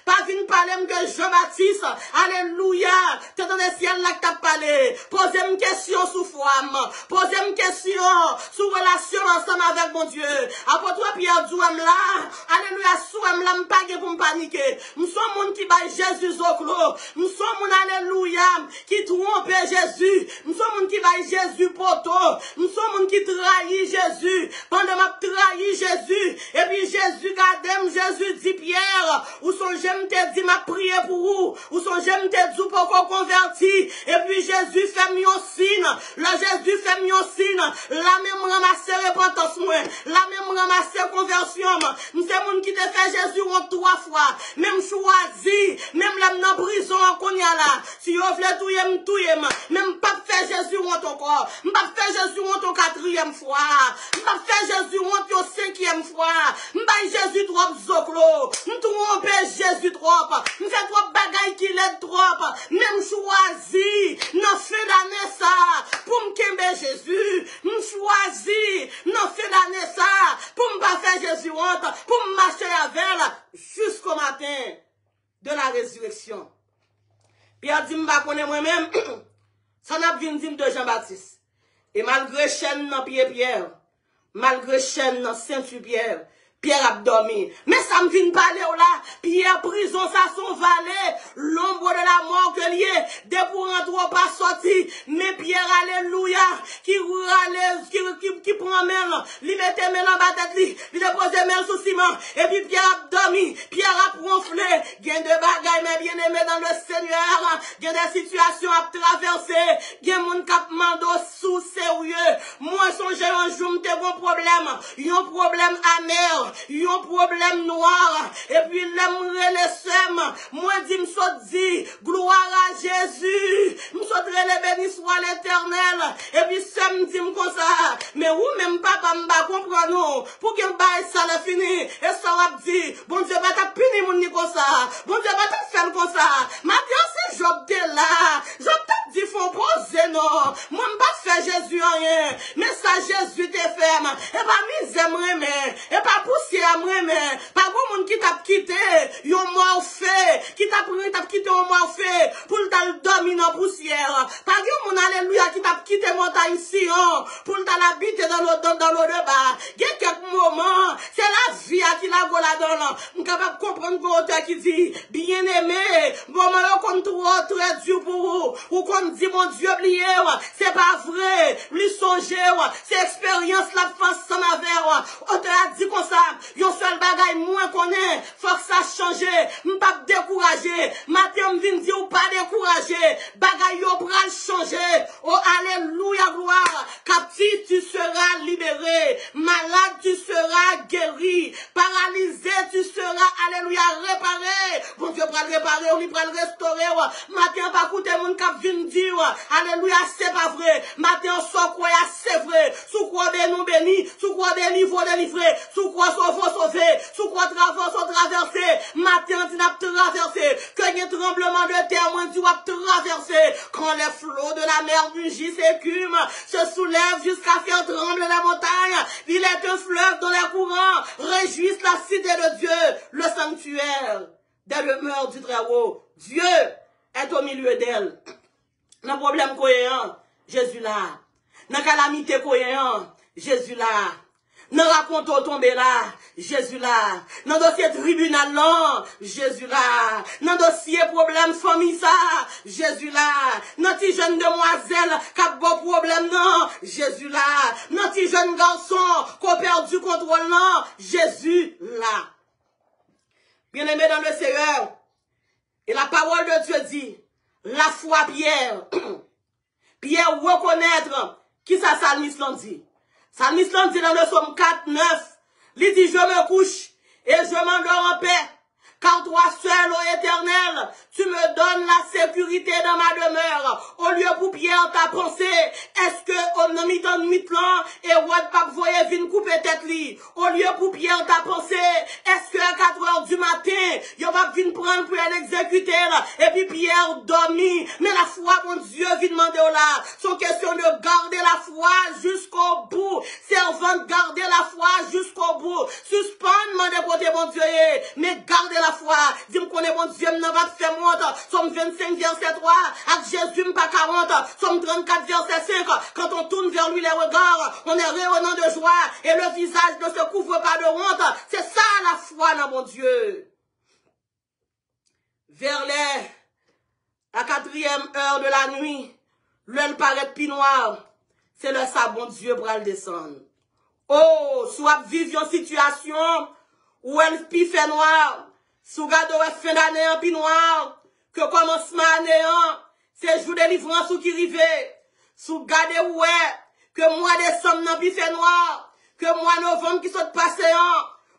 Pas vine parler de Jean-Baptiste. Alléluia. T'es dans le ciel là que t'as parlé. Posez une question sous femme. Posez une question sous relation ensemble avec mon Dieu. Après toi, Pierre Douam là. Alléluia. Sous là, m'pas pour me paniquer. Nous sommes monde qui baille Jésus au clos. Nous sommes monde, alléluia, qui trompe Jésus. Nous sommes monde qui baille Jésus poteau. Nous sommes monde qui trahit Jésus. Pendant m'a trahi Jésus. Et puis Jésus gardem, Jésus dit Pierre, ou son j'aime te dit m'a prié pour vous, ou son j'aime te dit pour qu'on converti, et puis Jésus fait mieux signe, là Jésus fait mieux signe, la même ramasse repentance moi, la même ramasse conversion, c'est moun qui te fait Jésus en 3 fois, même choisi, même l'âme dans prison en konya là, si vous voulez touyer, même pas faire Jésus en ton corps, pas faire Jésus en ton 4e fois, pas faire Jésus en ton 5e fois, pas Jésus trop zoklo, m'trompe Jésus trop, m'fait trop bagaille qui l'aide trop, même choisi, non fait d'année ça, pour m'kembe Jésus, m'choisi, non fait d'année ça, pour m'pas faire Jésus honte, pour m'marcher avec jusqu'au matin de la résurrection. Pierre dit m'pa connaît moi-même, ça n'a vinn dit de Jean-Baptiste. Et malgré chaîne dans pied Pierre, malgré chaîne dans ceinture Pierre, Pierre a dormi. Mais ça me vient parler là. Pierre prison, ça son valet. L'ombre de la mort que lié. Dès pour rentrer pas sorti. Mais Pierre, alléluia, qui prend main, lui mette main dans la tête, lui dépose main sous ciment. Et puis Pierre a dormi. Pierre a ronflé. Gain de bagaille, mais bien aimé dans le Seigneur. Gain des situations à traverser. Gain mon cap mando sous sérieux. Moi, songe un jour, m'te bon problème. Un problème amer. Yon problème noir, et puis l'aimerait les sèmes, moi dit m'sot dit, gloire à Jésus, m'sot les béni soit l'éternel, et puis sèmes dit comme ça, mais ou même papa m'ba comprendre non, pour que m'ba ça le fini, et ça va dit, bon Dieu va t'a puni mon ni comme ça, bon Dieu va t'a faire comme ça, maintenant c'est Job de là, Job t'a dit faut poser non, moi m'ba faire Jésus rien, mais ça Jésus te ferme, et pas misère mais, et pas poussière à moi, mais pas bon monde qui t'a quitté, yon mort fait, qui t'a quitté au mort fait, pour t'a dormir dans poussière. Pas bon monde, alléluia, qui t'a quitté montagne Sion, pour t'a l'habiter dans l'eau de bas. Il y a quelques moments, c'est la vie qui la go là-dedans. On est capable de comprendre l'auteur qui dit, bien aimé, bon, malheur qu'on trouve très dur pour vous, ou qu'on dit, mon Dieu, oublié, c'est pas vrai, lui songer, c'est expérience la face sans ma verre, auteur a dit comme ça, yon seul bagay moins connaît, faut que ça change, m'pas décourager, matin m'vin dire ou pas décourager, bagay yo pral changer, oh alléluia gloire, captif tu seras libéré, malade tu seras guéri, paralysé tu seras, alléluia, réparé, bon Dieu pral réparer, ou li pral restaurer, matin pas coûter moun kap vin dire, alléluia, c'est pas vrai, matin so quoi c'est vrai, sous quoi béni, sous quoi délivré, sous quoi sauvé, sous quoi traversé, matin tu n'as traversé, que y a tremblement de terre, moi tu vas traverser, quand les flots de la mer mugissent s'écument, se soulèvent jusqu'à faire trembler la montagne, il est un fleuve dans les courants, réjouissent la cité de Dieu, le sanctuaire des demeures du Très-Haut, Dieu est au milieu d'elle. Dans le problème cohérent, Jésus là. Dans la calamité cohérent, Jésus là. Nan raconte tombé là, Jésus là. Nan dossier tribunal là, Jésus là. Nan dossier problème famille ça, Jésus là. Nan ti jeune demoiselle qui a bon problème non, Jésus là. Nan ti jeune garçon qui a perdu contrôle non, Jésus là. Bien-aimé dans le Seigneur, et la parole de Dieu dit, la foi Pierre, Pierre reconnaître qui ça Salmis l'en dit. Salmis l'en dit dans le psaume 4, 9, il dit, je me couche et je m'endors en paix. Car toi seul, ô Éternel, tu me donnes la sécurité dans ma demeure. Au lieu pour Pierre ta pensée, est-ce que on a mis dans nuit là et Wad Pape voyait vin couper tête li? Au lieu pour Pierre ta pensée, est-ce que à 4 heures du matin, yo va venir prendre pour l'exécuter et puis Pierre dormi. Mais la foi, mon Dieu, vient demander là. Son question de garder la foi jusqu'au bout. Servant, garder la foi jusqu'au bout. Suspendre, demander côté mon Dieu, mais garder la foi. Dis-moi qu'on est bon Dieu, n'a pas fait monte. Somme 25, verset 3. Avec Jésus, pas 40. Somme 34, verset 5. Quand on tourne vers lui les regards, on est rayonnant de joie. Et le visage ne se couvre pas de honte. C'est ça la foi dans mon Dieu. Vers la 4e heure de la nuit, l'heure paraît plus noir. C'est le sabon Dieu pour le descendre. Oh, soit vivre une situation où elle pi fait noir. Sous gade fin d'année en pi noir, que commencement année c'est jour de délivrance ou qui rive. Sous gade ouais, que mois décembre nan pi fait noir, que mois novembre qui sont passé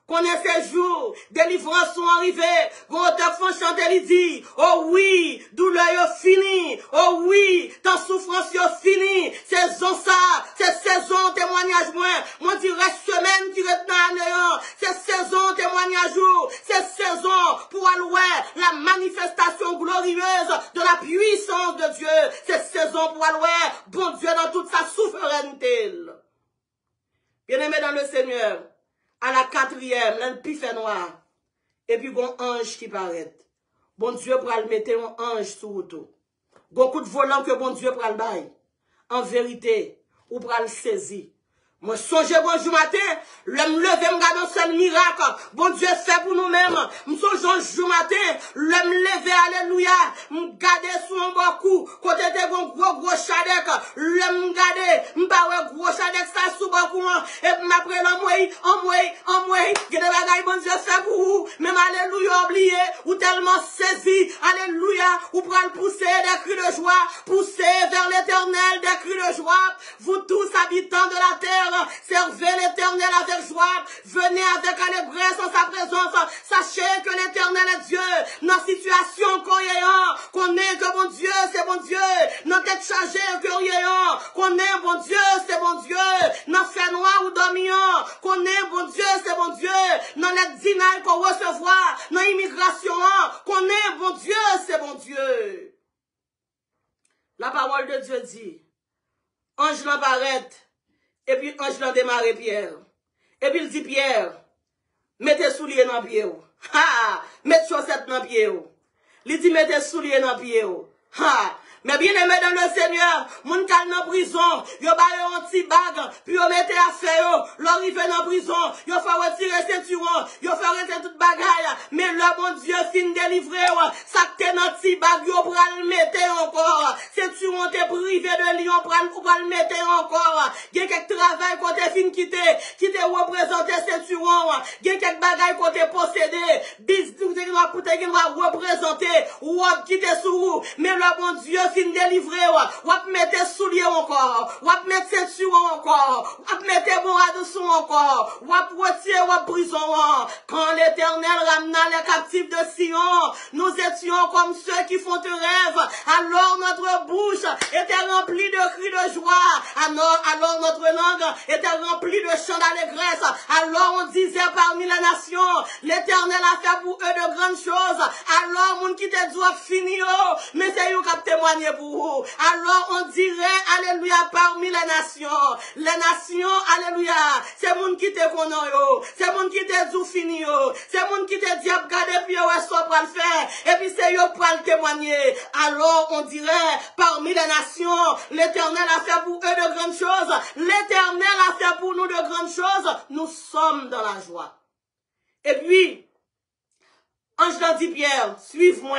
qu'on est ces jours, délivrance sont arrivés, qu'on te fait chanter, il dit, oh oui, douleur yo fini, oh oui, ta souffrance yo fini, saison ça, c'est saison témoignage moi dirais semaine qui reste dans l'année, c'est saison témoignage jour, c'est saison pour allouer la manifestation glorieuse de la puissance de Dieu, c'est saison pour allouer bon Dieu dans toute sa souveraineté. Bien-aimé dans le Seigneur, à la 4e, l'un fait noir. Et puis, bon ange qui paraît. Bon Dieu pour le mettre un ange sur l'auto. Bon coup de volant que bon Dieu pour le bail. En vérité, ou pour le saisir. Moi, songe bonjour matin, l'homme levé, m'gade un seul miracle. Bon Dieu fait pour nous-mêmes. M'songe bonjour matin, l'homme levé, alléluia. M'gade sous un bon coup, côté de bon gros chadek. L'homme m'gade, m'pawe gros chadek ça sous bon coup. Et m'après l'envoyer, gade bagay bon Dieu fait pour vous. Même alléluia oublié, ou tellement saisi, alléluia, ou pral pousser des cris de joie, pousser vers l'éternel des cris de joie. Vous tous habitants de la terre, servez l'Éternel avec joie, venez avec allégresse en sa présence, sachez que l'Éternel est Dieu, dans la situation qu'on est que bon Dieu, c'est bon Dieu, dans tête chargée que qu'on est bon Dieu, c'est bon Dieu, dans fait noir ou dormant, qu'on est bon Dieu, c'est bon Dieu, dans les dîners qu'on recevoir, dans l'immigration, qu'on est bon Dieu, c'est bon Dieu. La parole de Dieu dit, ange l'apparaît, et puis ange l'a démarré Pierre. Et puis il dit Pierre, mettez souliers dans pied. Ha! Mettez chaussettes dans pied. Il dit mettez souliers dans pied. Ha! Mais bien aimé dans le Seigneur, moun kal dans prison, yo ba yo un petit bag, puis yo mette à faire, l'arrivé dans prison, yo fait retirer ceinturon, yo fait retirer toute bagaille, mais le bon Dieu fin délivrer, ça t'es dans petit bag, yo pral mettre encore, ceinturon t'es privé de lion, pral mettre encore, gen quelques travail côté fin qui te représenter ceinturon, gen quelques bagaille côté possédé, business qui va représenter, ou quitter sous, mais le bon Dieu fin délivrer, ou mettre souliers encore, ou mettre ceinture encore, ou mettre bon radisson encore, ou retirer ou prison. Quand l'Éternel ramena les captifs de Sion, nous étions comme ceux qui font rêve. Alors notre bouche était remplie de cris de joie. Alors notre langue était remplie de chants d'allégresse. Alors on disait parmi les nations, l'Éternel a fait pour eux de grandes choses. Alors mon qui te doit finir, mais c'est eux qui témoigné pour vous. Alors on dirait alléluia, parmi les nations. Les nations, alléluia, c'est moun qui te connaît yo, c'est moun qui te dou fini yo, c'est moun qui te dit regarder puis ouais ça pour le faire et puis c'est yo pour le témoigner. Alors on dirait parmi les nations, l'Éternel a fait pour eux de grandes choses. L'Éternel a fait pour nous de grandes choses. Nous sommes dans la joie. Et puis ange dans dit Pierre, suive-moi.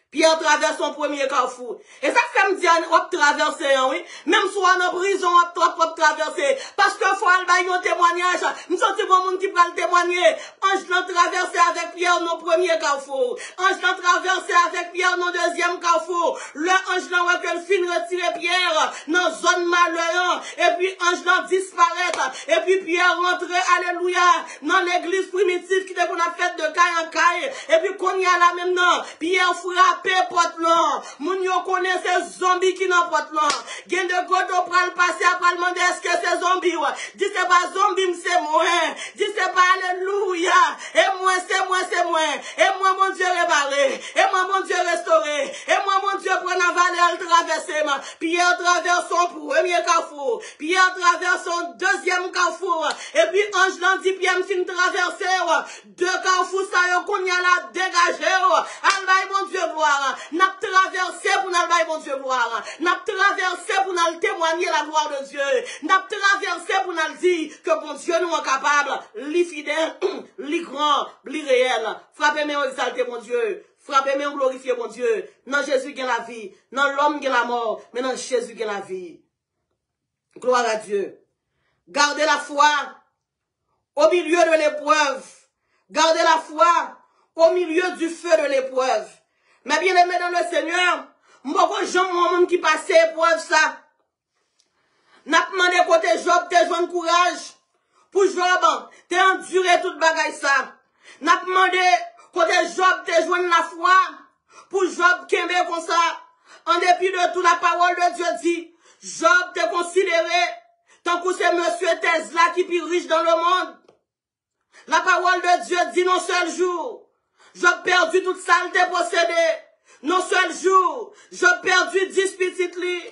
Pierre traverse son premier carrefour. Et ça fait me dire, on va traverser, oui. Même si on est en prison, on va traverser. Parce que faut aller un témoignage. Nous sommes des gens qui peuvent témoigner. Ange l'a traversé avec Pierre nos premier carrefour. Ange l'a traversé avec Pierre nos deuxième carrefour. Le ange l'a voit que le fin retirer Pierre dans zone malheur. Et puis ange l'a disparaître. Et puis Pierre rentrer, alléluia, dans l'église primitive qui était qu'on a fait de caille en caille. Et puis qu'on y a là maintenant, Pierre frappe porte là, moun yo connaît ces zombies qui n'ont porte là. Gen de goto pral passer après demander est-ce que c'est zombie ouais. Dis c'est pas zombie c'est moi. Dis c'est pas alléluia. Et moi c'est moi c'est moi. Et moi mon Dieu réparé. Et moi mon Dieu restauré. Et moi mon Dieu prend la vallée le traverser ma. Pierre traverse son premier carrefour. Pierre traverse son deuxième carrefour. Et puis ange dans dit Pierre fin traverser deux carrefours ça yo qu'on y a là dégagé. Albaï mon Dieu gloire. N'a traversé pour nous bon Dieu gloire. N'a traversé pour nous témoigner la gloire de Dieu. N'a traversé pour nous dire que bon Dieu nous est capable, li fidèle, li grand, li réel. Frappez-moi exalter mon Dieu. Frappez-moi glorifier mon Dieu. Dans Jésus qui a la vie, dans l'homme qui a la mort, mais dans Jésus qui a la vie. Gloire à Dieu. Gardez la foi au milieu de l'épreuve. Gardez la foi au milieu du feu de l'épreuve. Mais bien aimé dans le Seigneur, moi, j'aime qui passe épreuve ça. N'a pas demandé côté Job, t'es joué courage. Pour Job, t'es enduré toute bagaille ça. N'a pas demandé côté Job, t'es joué la foi. Pour Job, qui est comme ça. En dépit de tout, la parole de Dieu dit, Job t'es considéré tant que c'est monsieur Tesla qui est plus riche dans le monde. La parole de Dieu dit non seul jour. Job perdu toute saleté possédée. Non seul jour, Job perdu 10 petites lits.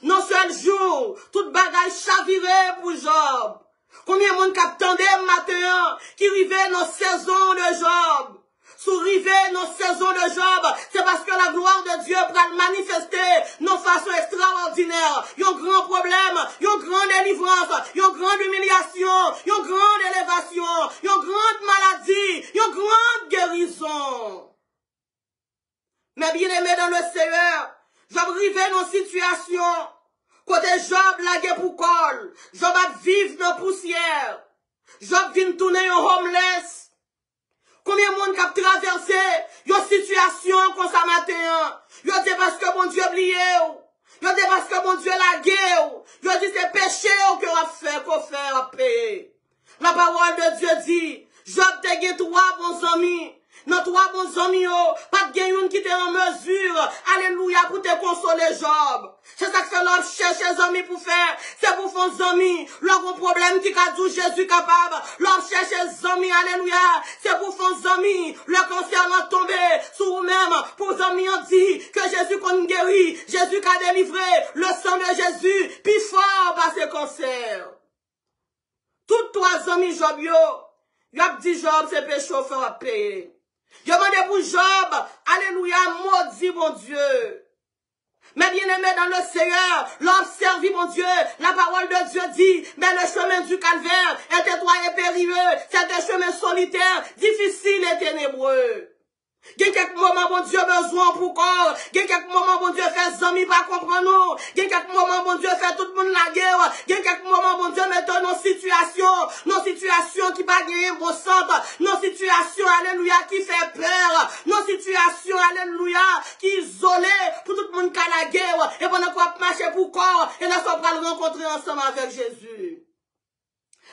Non seul jour, toute bagaille chavirée pour Job. Combien de monde qui attendait matin, qui rivait dans saison de Job? Sous rivé dans saison de Job, c'est parce que la gloire de Dieu peut manifester nos façons extraordinaires. Il y a un grand problème, il y a une grande délivrance, il y a une grande humiliation, il y a une grande élévation, il y a une grande maladie, il y a une grande guérison. Mais bien aimé dans le Seigneur, Job rivé dans une situation, côté Job lagué pour col, Job a vivre dans poussière, Job vient tourner en homeless. Combien de monde qui a traversé une situation comme ça matin? Yo dit parce que mon Dieu oublié. Yo dit parce que mon Dieu l'a gué. Yo dit c'est péché que a fait qu'on fait payer. La parole de Dieu dit, Job te gagné 3 bons amis. Dans 3 bons amis, pas de gagne qui était en mesure, alléluia, pour te consoler Job. C'est ça que c'est l'homme cherche les amis pour faire. C'est pour faire des amis. L'homme problème qui a dit Jésus capable. L'homme cherche les amis, alléluia. C'est pour faire des amis. Le cancer a tombé sur vous-même. Pour les amis, on dit que Jésus qu'on guérit. Jésus qui a délivré. Le sang de Jésus, plus fort par ce cancer. Toutes 3 amis Job, yo a dit Job, c'est péché au faire à payer. Yo demandé pour Job, alléluia, maudit mon Dieu. Mais bien aimé dans le Seigneur, l'homme servit mon Dieu. La parole de Dieu dit, mais le chemin du calvaire est étroit et périlleux. C'est un chemin solitaire, difficile et ténébreux. Il y a quelques moments, bon Dieu, besoin pour corps. Il y a quelques moments, bon Dieu, fait amis pas comprendre nous. Il y a quelques moments, bon Dieu, fait tout le monde la guerre. Il y a quelques moments, bon Dieu, mettons nos situations qui pas gagner bon centre. Nos situations, alléluia, qui fait peur. Nos situations, alléluia, qui isolées pour tout le monde qui a la guerre. Et pendant qu'on marche pour corps, et nous sommes pas le rencontrer ensemble avec Jésus.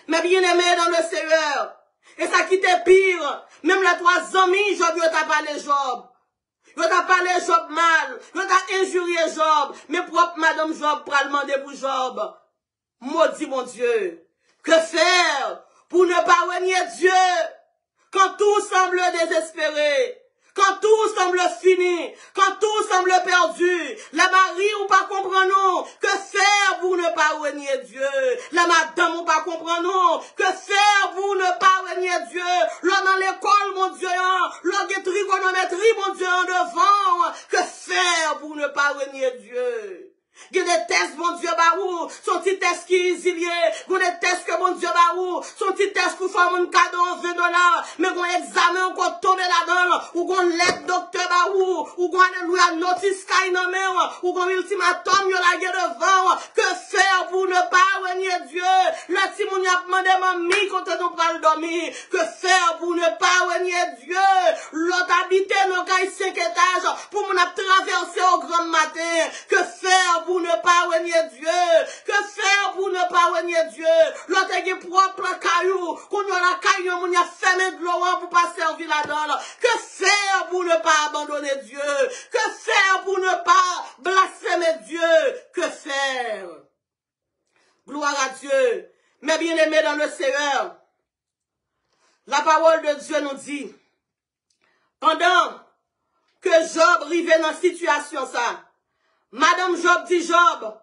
Mais bien aimé dans le Seigneur. Et ça qui était pire, même les 3 amis, Job, yo t'a parlé Job. Yo t'a parlé Job mal, yo t'a injurié Job, mais propre madame Job pour demander pour Job. Maudit mon Dieu, que faire pour ne pas renier Dieu quand tout semble désespéré, quand tout semble fini, quand tout semble perdu, la Marie ou pas comprendre nous, que renier Dieu. La madame ou pas comprendre non. Que faire pour ne pas renier Dieu? Là dans l'école, mon Dieu, là des trigonométrie, mon Dieu, en devant. Que faire pour ne pas renier Dieu? Il y a des tests, mon Dieu, baou, son petit test qui est exilé, il y a des tests que mon Dieu, baou, son petit test pour faire mon cadeau en $20, mais qu'on examen, qu'on tombe là-dedans, ou qu'on l'aide docteur, baou, ou qu'on alléluia, notice sky non mais, ou qu'on ultimatum, y'a la guerre devant, que faire pour ne pas renier Dieu? Le petit moun y a demandé, mamie, quand on parle dormir, que faire pour ne pas renier Dieu? L'autre habité, nos gars, 5 étages, pour mon traverser au grand matin, que faire pour ne pas renier Dieu? Que faire pour ne pas renier Dieu? L'autre est propre caillou, qu'on a la caillou, on a fermé de l'eau pour pas servir là-dedans. Que faire pour ne pas abandonner Dieu? Que faire pour ne pas blasphémer Dieu? Que faire? Gloire à Dieu. Mais bien aimés dans le Seigneur, la parole de Dieu nous dit, pendant que Job arrivait dans cette situation, ça, Madame Job dit Job,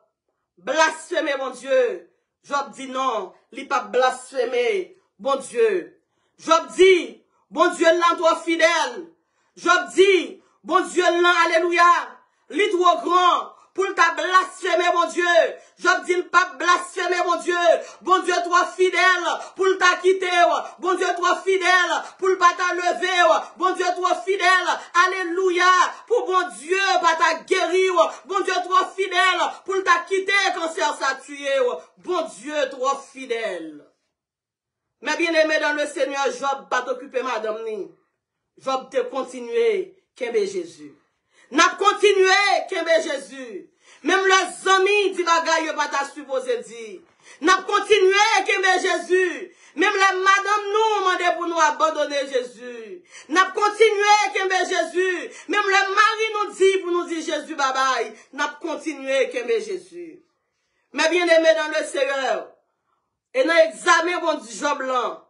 blasphémer mon Dieu. Job dit non, il pas blasphémer bon Dieu. Job dit, bon Dieu l'en trop fidèle. Job dit, bon Dieu l'en, alléluia, il trop grand pour ta blasphémer mon Dieu. Job dit pas blasphémer mon Dieu. Bon Dieu trop fidèle pour ta quitter. Bon Dieu trop fidèle pour pas ta lever. Bon Dieu trop fidèle, alléluia, pour bon Dieu pas ta guérir. Bon Dieu trop fidèle pour ta quitter cancer ça tuer. Bon Dieu trop fidèle. Mais bien aimé dans le Seigneur, Job pas t'occuper madame ni. Job te continuer qu'aimer Jésus. N'a continué qu'aimer Jésus. Même les amis dit bagaille pas ta supposé dire. N'a continué qu'aimer Jésus. Même les madame nous demandé pour nous abandonner Jésus. N'a continué qu'aimer Jésus. Même les maris nous dit pour nous dire Jésus bye bye. N'a continué qu'aimer Jésus. Mais bien aimé dans le Seigneur. Et dans l'examen bon dit Job là.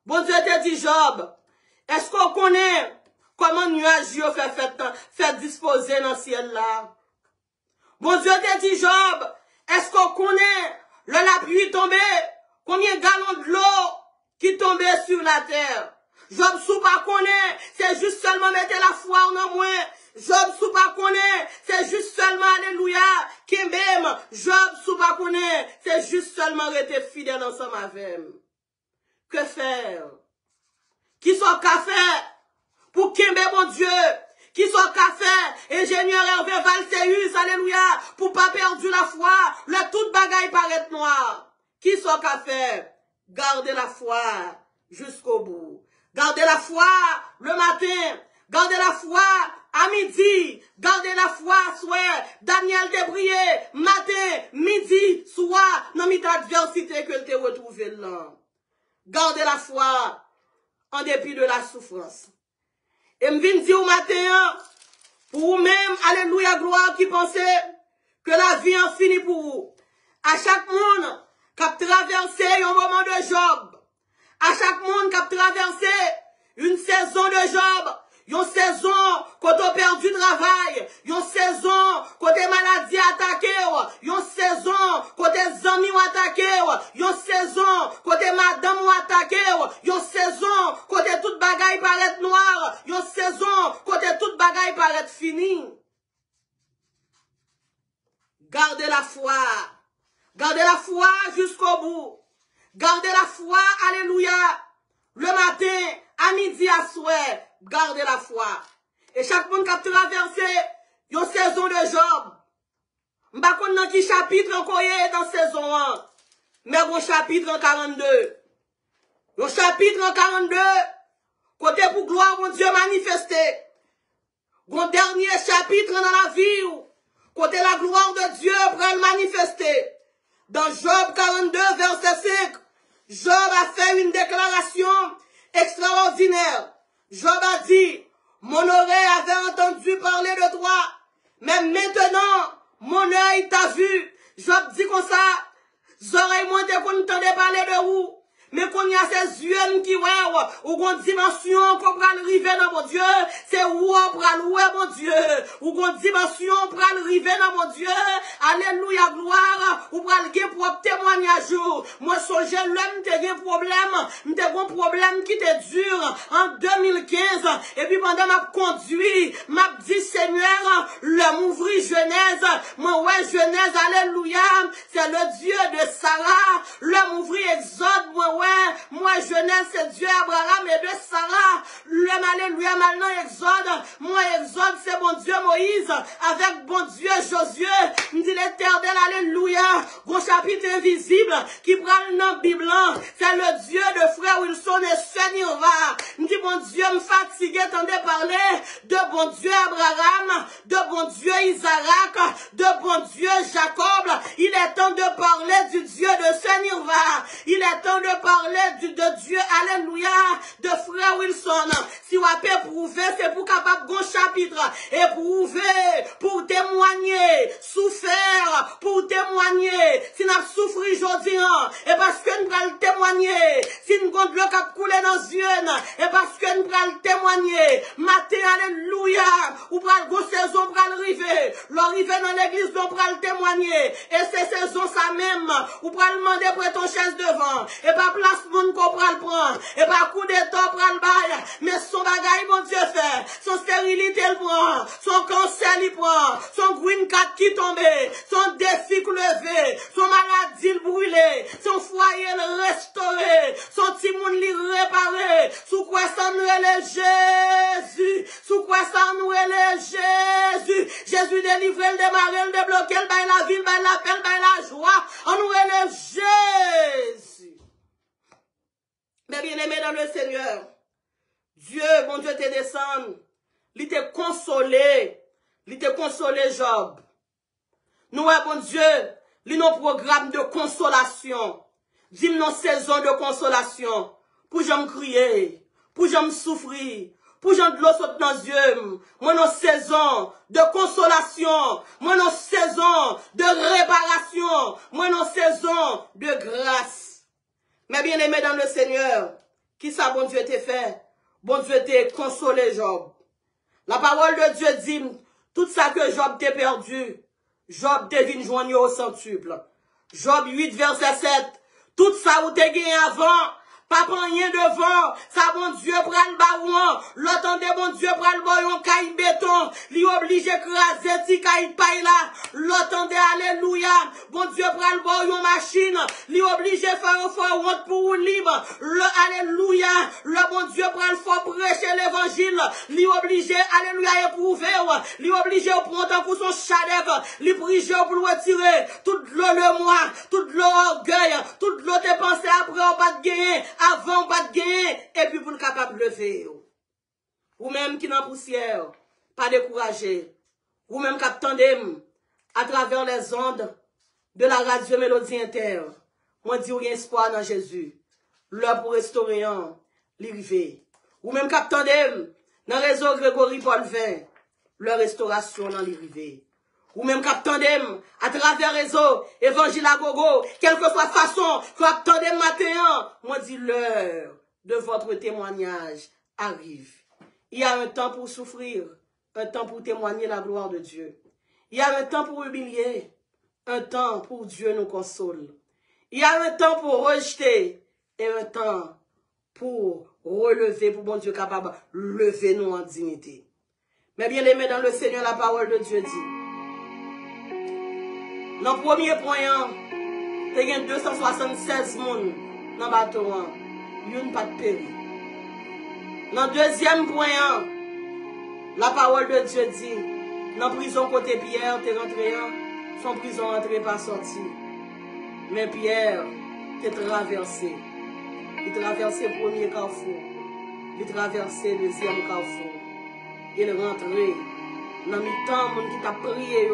Bon Dieu te dit Job. Est-ce qu'on connaît comment nuage yo fait disposer dans le ciel là? Bon Dieu te dit Job, est-ce qu'on connaît la pluie tombée? Combien de gallons de l'eau qui tombaient sur la terre? Job sous pas connaît, c'est juste seulement mettre la foi en moins. Job sous pas connaît, c'est juste seulement alléluia, qui même. Job sous pas connaît, c'est juste seulement rester fidèle ensemble avec. Que faire? Qui sont qu'à faire pour qu'aimer mon Dieu? Qui sont qu'à faire ingénieur Hervé Valseus, alléluia, pour pas perdre la foi, le tout bagaille paraît noir. Qui sont qu'à faire? Gardez la foi jusqu'au bout. Gardez la foi le matin. Gardez la foi à midi. Gardez la foi soir. Daniel te prié matin, midi, soir, dans cette adversité que te retrouvé là. Gardez la foi en dépit de la souffrance. Et me vient dire au matin, pour vous-même, alléluia, gloire, qui pensez que la vie en finit pour vous. À chaque monde qui a traversé un moment de Job, à chaque monde qui a traversé une saison de Job, une saison quand on perdu travail, une saison quand on maladie attaqué, une saison quand on amis attaqué, une saison quand on madame attaqué, une saison quand on toute bagaille paraît noire, une saison quand on toute bagaille paraît fini. Gardez la foi. Gardez la foi jusqu'au bout. Gardez la foi, alléluia. Le matin, à midi, à soir, gardez la foi. Et chaque monde qui a traversé une saison de Job, m'pa konn nan ki chapitre encore dans saison 1, mais un chapitre en 42. Le chapitre en 42, côté pour gloire mon Dieu manifesté. Un dernier chapitre dans la vie, côté la gloire de Dieu pour le manifester. Dans Job 42, verset 5, Job a fait une déclaration extraordinaire. Job a dit, mon oreille avait entendu parler de toi, mais maintenant, mon œil t'a vu. Job dit comme ça, oreilles moi te qu'on t'entendait parler de vous, Mais qu'on y a ces yeux qui ouais, ou qu'on dimension qu'on prend le rivet dans mon Dieu, c'est où on prend le ouais, mon Dieu, ou qu'on dimension on prend le rivet dans mon Dieu, alléluia, gloire, ou prend le gain pour témoignage. Moi, songe l'homme, t'es un problème, t'es un problème qui te dure en 2015, et puis pendant m'a conduit, m'a dit Seigneur, le m'ouvrit Genèse, moi ouais, Genèse, alléluia, c'est le Dieu de Sarah, le m'ouvrit Exode, moi Genèse, c'est Dieu Abraham et de Sarah, le alléluia, maintenant Exode, moi Exode, c'est bon Dieu Moïse, avec bon Dieu Josué, me dit l'Éternel, alléluia, gros chapitre invisible, qui prend dans la Bible, c'est le Dieu de frère Wilson et Seigneur va, me dit bon Dieu, me fatigué, tendez parler de bon Dieu Abraham, de bon Dieu Isaac, de bon Dieu Jacob, il est temps de parler du Dieu de Seigneur va, il est temps de parler de Dieu, alléluia, de frère Wilson. Si vous avez prouvé, c'est pour capable bon chapitre, et prouver, pour témoigner, souffrir, pour témoigner, si nous avons souffert aujourd'hui, et parce que nous allons témoigner, si nous avons le cap coulé dans les yeux, et parce que nous allons témoigner, matin, alléluia, ou pral go saison pral river, l'arriver dans l'église, on pral témoigner, et c'est saison ça même, ou pral demander pour ton chaise devant, et pas place moun qu'on pral prendre, et pas coup d'état pral bail, mais son bagay, mon Dieu fait, son stérilité le prend, son cancer il prend, son green card qui tombe, son défi levé, son maladie le brûlé, son foyer le restauré, son timoun li réparé, sous quoi ça nous est Jésus, sous quoi ça nous est Jésus, Jésus délivré, le démarré, le débloqué, le bail la ville, bail la paix, bail la joie, on nous est Jésus. Mais bien aimé dans le Seigneur, Dieu, mon Dieu, te descend, il te consolé Job. Nous, bon Dieu, il nos programme de consolation, dis nos saisons de consolation, pour j'aime crier, pour j'aime souffrir, pour j'aime de l'eau saute dans les yeux, moi nos saisons de consolation, moi nos saisons de réparation, moi nos saisons de grâce. Mais bien aimé dans le Seigneur, qui ça bon Dieu t'a fait? Bon Dieu t'a consolé Job. La parole de Dieu dit, tout ça que Job t'a perdu, Job devine joindre au centuple. Job 8, verset 7. Tout ça où t'es gagné avant, pas rien devant, ça bon Dieu prend le barouan, l'entendez bon Dieu prend le barouan, caille béton, li oblige craser ti caille paille là, l'entendez alléluia, bon Dieu prend le barouan machine, li oblige faire fort honte pour libre, le alléluia, le bon Dieu prend le fort prêcher l'évangile, li oblige alléluia éprouver, li oblige prendre pour son chadèvre, li prier pour retirer toute l'eau le moi, toute l'eau orgueil, toute l'eau tes pensées après on pas de gagner. Avant pas de gagner, et puis pour le capable de lever. Ou même qui dans poussière, pas découragé. Ou même qui attendez à travers les ondes de la radio Mélodie Inter. Moi dis ou espoir dans Jésus. L'heure pour restaurer l'arrivée. Ou même qui attendez dans le réseau Grégory Paul 20. Leur restauration dans l'arrivée. Ou même qui attendez à travers le réseau Évangile à Gogo, quelle que soit façon, que attendez matin, moi dis l'heure de votre témoignage arrive. Il y a un temps pour souffrir, un temps pour témoigner la gloire de Dieu. Il y a un temps pour humilier, un temps pour Dieu nous console. Il y a un temps pour rejeter et un temps pour relever, pour bon Dieu capable de lever nous en dignité. Mais bien aimé dans le Seigneur, la parole de Dieu dit, dans le premier point, il y a 276 personnes dans le bateau. Il n'y a pas de péri. Dans le deuxième point, la parole de Dieu dit, dans la prison côté Pierre, tu es rentré, son prison entrée pas sorti. Mais Pierre, tu traversé. Il traversé le premier carrefour. Il traversé le deuxième carrefour. Il rentré. Dans le temps, mon qui t'a prié,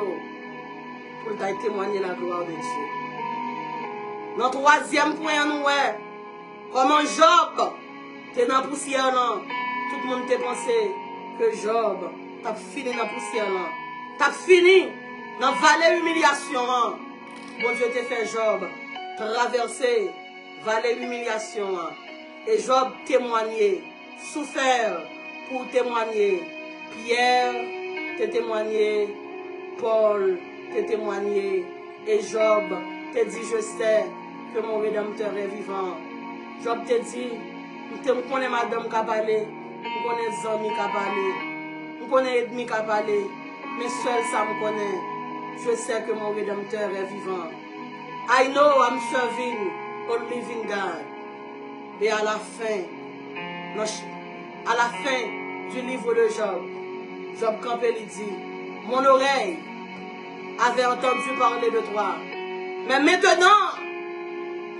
pour témoigner la gloire de Dieu. Dans le troisième point, nous, comment Job, t'es dans la poussière, tout le monde t'a pensé que Job, t'as fini dans la poussière, t'as fini dans la vallée humiliation. Bon Dieu t'a fait Job traverser vallée d'humiliation. Et Job témoignait, souffert pour témoigner. Pierre te témoignait, Paul te témoignait, et Job te dit, je sais que mon Rédempteur est vivant. Job te dit, je connais madame qui a parlé, je connais les amis qui a parlé, je connais les ennemis qui a parlé, mais seul ça me connaît. Je sais que mon Rédempteur est vivant. I know I'm serving a living God. Et à la fin du livre de Job, Job campé lui dit, mon oreille avait entendu parler de toi. Mais maintenant,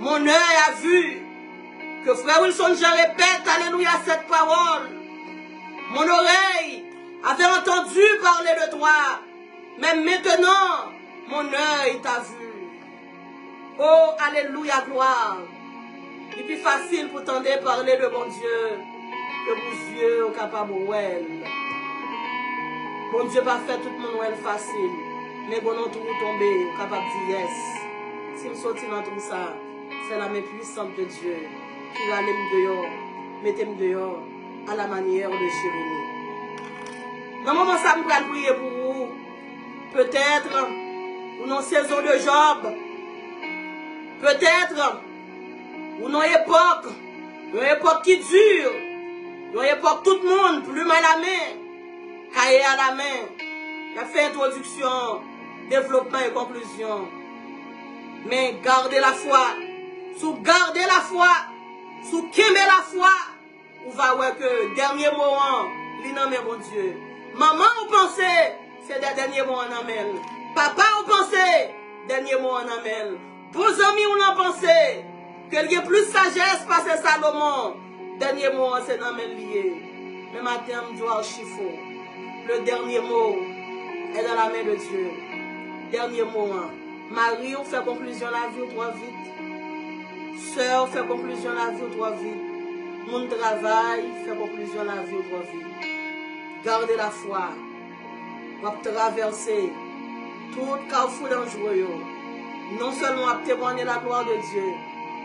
mon œil a vu que frère Wilson, je répète, alléluia, cette parole. Mon oreille avait entendu parler de toi. Mais maintenant, mon œil t'a vu. Oh, alléluia, gloire. Il est plus facile pour t'entendre parler de mon Dieu que vos yeux sont capables de voir. Bon Dieu pas fait tout le monde facile. Mais bon, on tout tomber, capable de dire yes. Si je sortis dans tout ça, c'est la main puissante de Dieu qui va aller me dehors, mettez-moi dehors à la manière de Jérémie. Dans le moment ça, je vais prier pour vous. Peut-être, ou dans saison de Job, peut-être, ou dans une époque qui dure, une époque tout le monde, plume à la main, cahier à la main, il a fait introduction, développement et conclusion. Mais gardez la foi, sous garder la foi, sous qu'aimer la foi, on va voir que dernier mot, il n'en met mon Dieu. Maman, vous pensez, c'est des derniers mots en amène. Papa, vous pensez, dernier mot en amène. Vos amis, vous en pensez, qu'il y a plus sagesse parce que Salomon, dernier mot, c'est dans mes liés. Mais matin, je dois chiffon. Le dernier mot est dans la main de Dieu. Dernier mot. Marie, on fait conclusion la vie ou trop vite. Sœur, fait conclusion la vie ou trop vite. Mon travail, fait conclusion la vie ou trop vite. Gardez la foi. Pour traverser tout carrefour dangereux. Non seulement à témoigner la gloire de Dieu,